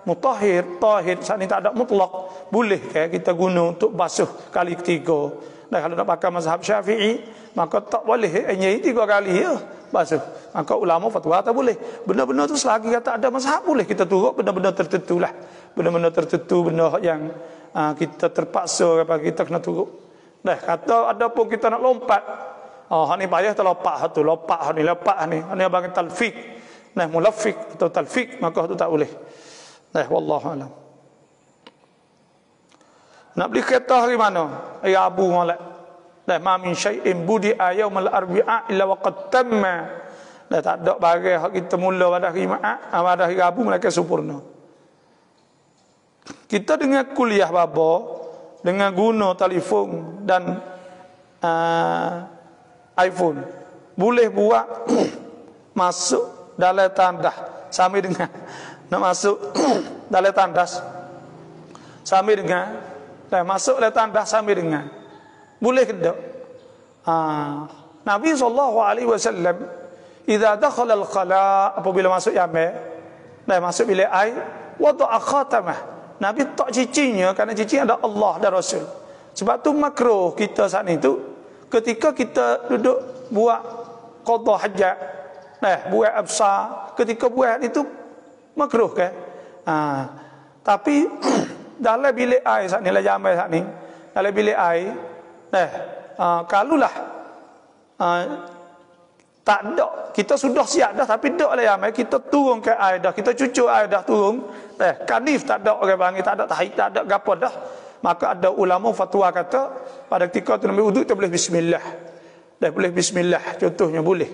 B: mutahhir tahir saat ni tak ada mutlak boleh kan kita guna untuk basuh kali ketiga dan kalau nak pakai mazhab Syafi'i maka tak boleh nyai 3 kali ya. Basuh. Maka ulama fatwa tak boleh. Benda-benda tu selagi kata ada mazhab boleh kita turut benda-benda tertentu lah. Benda-benda tertentu, benda yang kita terpaksa apa kita kena turut. Dah kata ada pun kita nak lompat. Hak ni payah terlompat tu, lompat hak ni lepas ni. Hak ni abang talfik. Nah mulafik atau talfik maka tu tak boleh. Dah wallahu alam. Nak beli kereta hari mana? Ya Abu Malak. Dah ma min syai'in budi'a yaumal arbi'a illa waqad tamma. Dah tak ada barang hak kita mula pada hari Jumaat, pada hari Rabu melainkan sempurna. Kita dengan kuliah baba, dengan guna telefon dan iPhone boleh buat masuk dalam tandas sambil dengan nak masuk dalam tandas sambil dengan masuk dalam tandas sambil dengan boleh ke tak? Nabi SAW idza dakhala al-khala, apabila masuk jamai dan masuk bilik air, wada'a khatamah, Nabi tak cicinya kerana cicing ada Allah dan Rasul. Sebab tu makruh kita saat itu ketika kita duduk buat qada hajat, buat absar, ketika buat itu makruh kan? Tapi dalam bilik air saat ni lah jamai saat ni, dalam bilik air kalulah tak ada, kita sudah siap dah tapi dak lah jamai, kita turun ke air dah, kita cucuk air dah turun, kanif tak ada orang panggil, tak ada tahiyat, tak ada gapo dah, maka ada ulama fatwa kata pada ketika tu ambil wuduk kita boleh bismillah. Boleh bismillah contohnya boleh.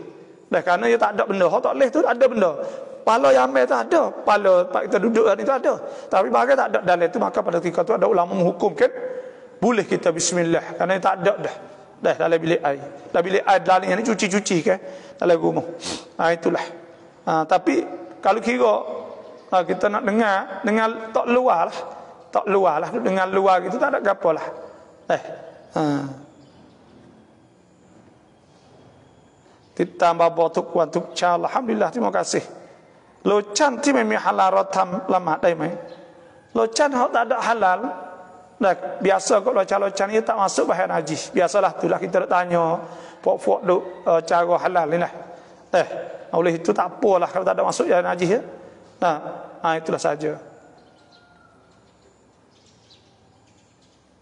B: Kerana dia tak ada benda, tak boleh tu ada benda. Pala jamai tu ada, pala kita duduk itu ada. Tapi bagi tak ada dalam tu, maka pada ketika tu ada ulama menghukumkan boleh kita bismillah kerana tak ada dah dalam bilik air. Dalam bilik air dalam ni cuci-cuci kan dalam rumah. Itulah. Tapi kalau kira kita nak dengar tak luar lah. Tak luar lah, dengar luar gitu tak ada gapo lah. Ditambah botuk wantuk cha, alhamdulillah, terima kasih. Lo chan ti mai mi halal rotam lama dai mai. Lo chan hak tak ada halal. Biasa kalau calon-calon ini tak masuk bahagian najis. Biasalah itulah kita nak tanya pok-pok duk cara halal ni lah. Oleh itu tak apalah kalau tak ada masuk bahagian najis ya. Itulah saja.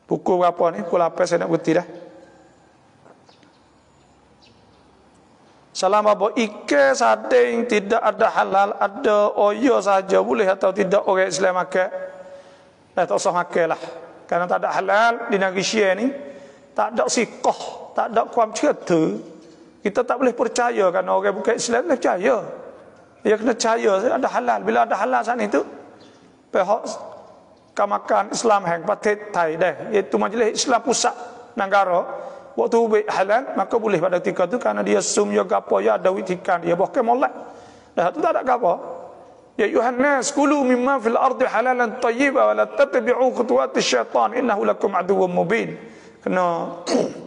B: Pukul berapa ni? Pukul 8 saya nak berhenti dah. Salam apa? Ikan sading tidak ada halal, ada oyo saja boleh atau tidak orang Islam makan? Tak usah makan lah. Kerana tak ada halal di negeri Syia ni, tak ada sikoh, tak ada kuam cerita, kita tak boleh percaya kerana orang bukan Islam boleh percaya. Dia kena percaya ada halal. Bila ada halal saat itu, pihak Kamakan Islam hang patet Thai dah, iaitu Majlis Islam Pusat negara, waktu ubik halal maka boleh pada ketika tu kerana dia sum ya gapo ya ada witikan dia bahkan molek. Dah tu tak ada gapo. Ya ayuhan nas kulu mimma fil ardi halalan tayyiban wa la tattabi'u khutuwatis syaitan innahu lakum aduwwum mubin. Kena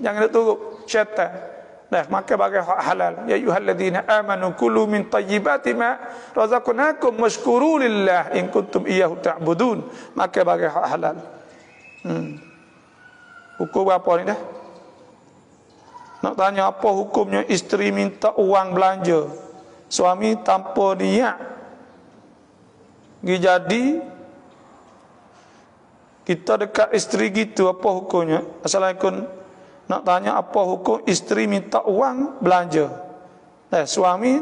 B: jangan turut syaitan. Dah maka bagi hak halal. Ya ayyuhalladzina amanu kulu min tayyibati ma razaqnakum washkuru lillah in kuntum iyyahu ta'budun. Maka bagi hak halal. Hukum apa ni dah? Nak tanya apa hukumnya isteri minta uang belanja, suami tanpa niat jadi kita dekat isteri gitu, apa hukumnya? Assalamualaikum. Nak tanya apa hukum isteri minta uang belanja, suami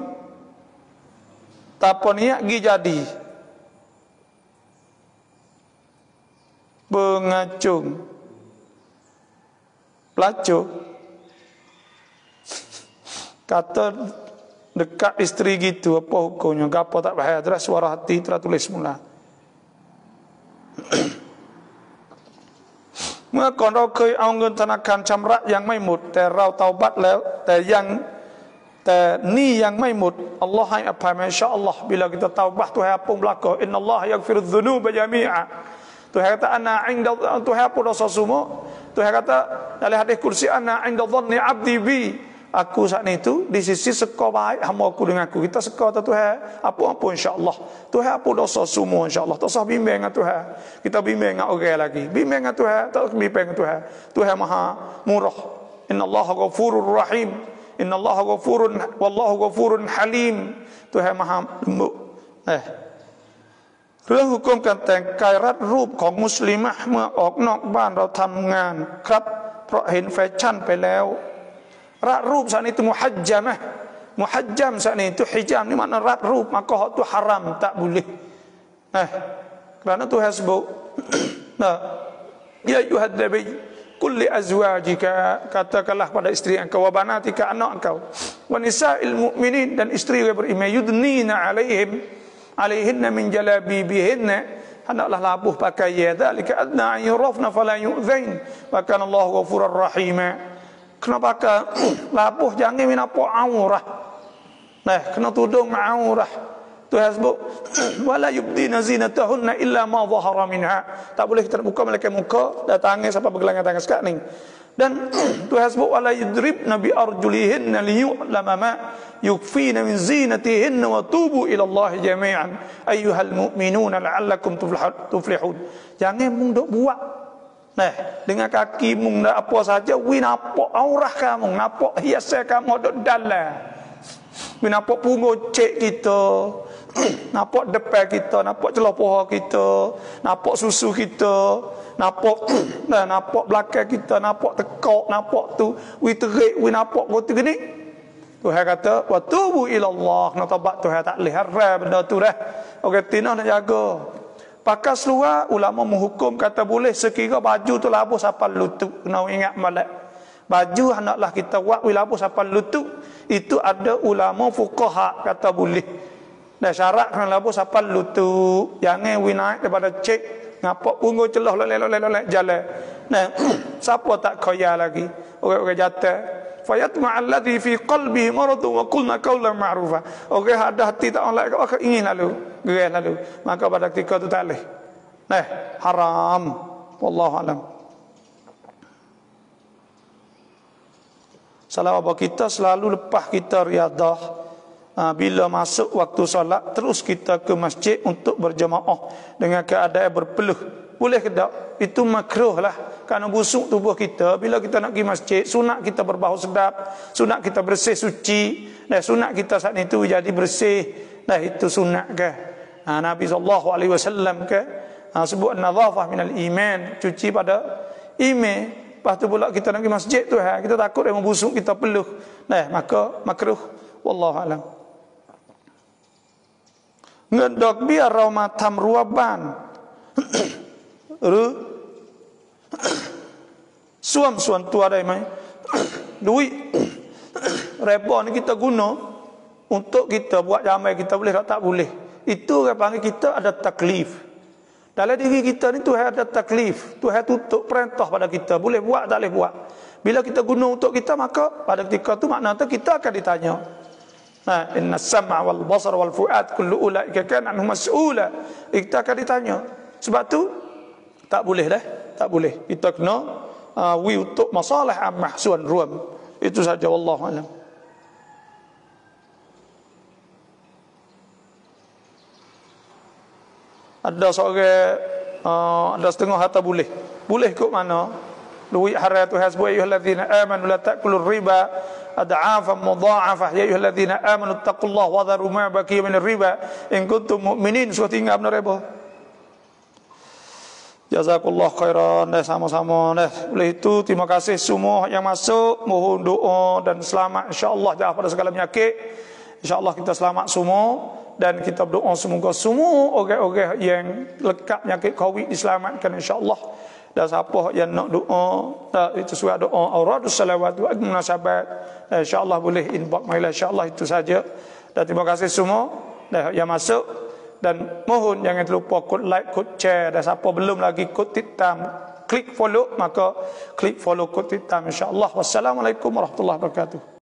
B: tanpa niat jadi pengacung pelacur. Kata dekat isteri gitu, apa hukumnya? Gapo tak bahaya? Terus suara hati tertulis mula. มื่อก่อนเราเคยเอาเงินธนาคารชำระยังไม่หมดแต่เราเตาบัตแล้วแต่หนี้ยังไม่หมดอัลลอฮ์ให้อภัยอินชาอัลลอฮ์ bila kita taubat Tuhan ampun belaka innallaha yaghfirudz dzunuba jami'a. Tuhan kata ana inda, Tuhan ampun dosa semua. Tuhan kata dalam hadis kursi ana inda dhanni 'abdi bi, aku saat itu di sisi seka baik hamba aku dengan aku. Kita seka kata Tuhan ampun insya-Allah. Tuhan ampun dosa semua insya-Allah. Tak usah bimbang dengan Tuhan. Kita bimbang dengan orang lagi. Bimbang dengan Tuhan, tak bimbang dengan Tuhan. Tuhan Maha Murah. Innallaha ghafurur rahim. Innallaha ghafurun wallahu ghafurun halim. Tuhan Maha lembut. เรื่องของการแต่งกายรัดรูปของมุสลิมะเมื่อออกนอกบ้านเราทำงานครับเพราะเห็นแฟชั่นไปแล้วรัดรูปsaat itu muhajjamah muhajjam saat itu hijab ni maknaรัดรูป maka itu haram tak boleh kerana Tuhan sebut ya ayyuhan nabi qul li azwajika katakanlah pada isteri engkau wa banatika anak engkau wa nisa'il mu'minin dan isteri yang beriman yudnina alaihinna min jalabibihinna hendaklah labuh pakaian dzalika adna yurafna fala yu'zain wa kana Allahu ghafurur rahim. Kenapa labuh jangan nampak aurah. Kena tudung aurah. Tuhan sebut wala yubdina zinatahunna illa ma dhahara minha. Tak boleh kita buka melekat muka datangnya sampai bergelangan tangan sekat ni. Dan Tuhan sebut wala yudribna bi arjulihinna liyu'lama ma yukfina min zinatihinna wa tubu ila Allah jami'an ayyuhal mu'minuna la'allakum tuflihun. Jangan mung dok buat. Dengan kaki mung dak apa saja wi nampak aurah kamu, nampak hiasan kamu dok dalam. Wi nampak pungut cek kita, nampak depan kita, nampak celah paha kita, nampak susu kita, nampak belakang kita, nampak tekak, nampak tu, wi terik, wi nampak betul gini. Tuhan kata, wa tubu ila Allah, nak taubat Tuhan tak boleh haram benda tu dah. Orang tinah nak jaga. Pakai seluar, ulama menghukum kata boleh sekira baju tu labuh sampai lutut. Kena ingat malak. Baju hendaklah kita buat labuh sampai lutut. Itu ada ulama fuqaha kata boleh. Dan syarat kena labuh sampai lutut. Jangan naik daripada cek. Ngapak punggung celah lelek jalan. Siapa tak kaya lagi? Orang-orang jatuh. Fayatma alladhi fi qalbihi maradun wa qulna qawlan ma'rufa. Orang ada hati tak oleh kau ingin lalu, gerai lalu. Maka pada ketika itu tak boleh. Haram. Wallahu alam. Salawat kita selalu lepas kita riadah. Bila masuk waktu solat terus kita ke masjid untuk berjemaah dengan keadaan berpeluh. Boleh ke tak? Itu makruh lah. Kerana busuk tubuh kita. Bila kita nak pergi masjid, sunat kita berbau sedap, sunat kita bersih suci, dan sunat kita saat itu jadi bersih. Nah itu sunat ke? Nabi SAW ke? Sebut nadhafah minal iman, cuci pada iman. Lepas tu pula kita nak pergi masjid tu, kita takut yang busuk kita peluh. Nah maka makruh. Wallahu alam. Ngedok biar roma tam ruaban. Suam tu ada mai duit reba ni kita guna untuk kita buat jamal kita boleh tak boleh. Itu orang panggil kita ada taklif. Dalam diri kita ni Tuhan ada taklif. Tuhan tutup perintah pada kita, boleh buat tak boleh buat. Bila kita guna untuk kita, maka pada ketika tu maknanya kita akan ditanya. Inna sam'a wal basar wal fu'ad kullu ulaika kana anhu mas'ula. Kita akan ditanya. Sebab tu tak boleh dah, tak boleh. Kita kena untuk masalah ammah suan ruam. Itu saja, wallahu alam. Ada seorang ada setengah harta boleh. Boleh kok mana? Duit haram tu hasbu ayyuhallazina amanu la ta'kulur riba ad'afan mudha'afah ya ayyuhallazina amanu taqullaha wa dharu ma baqiya minir riba in kuntum mu'minin. Surat tinggal benar riba. Jazakallah khairan. Sama-sama. Oleh itu terima kasih semua yang masuk. Mohon doa dan selamat insya-Allah daripada segala penyakit. Insya-Allah kita selamat semua dan kita berdoa semoga semua orang-orang yang lekat penyakit Covid diselamatkan insya-Allah. Dan siapa yang nak doa, itu surat doa auradus salawat wa munasabat, insya-Allah boleh inbox mail insya-Allah. Itu saja. Dan terima kasih semua yang masuk. Dan mohon jangan terlupa kod like, kod share. Dan siapa belum lagi kod titam, klik follow, maka klik follow kod titam insya-Allah. Wassalamualaikum warahmatullahi wabarakatuh.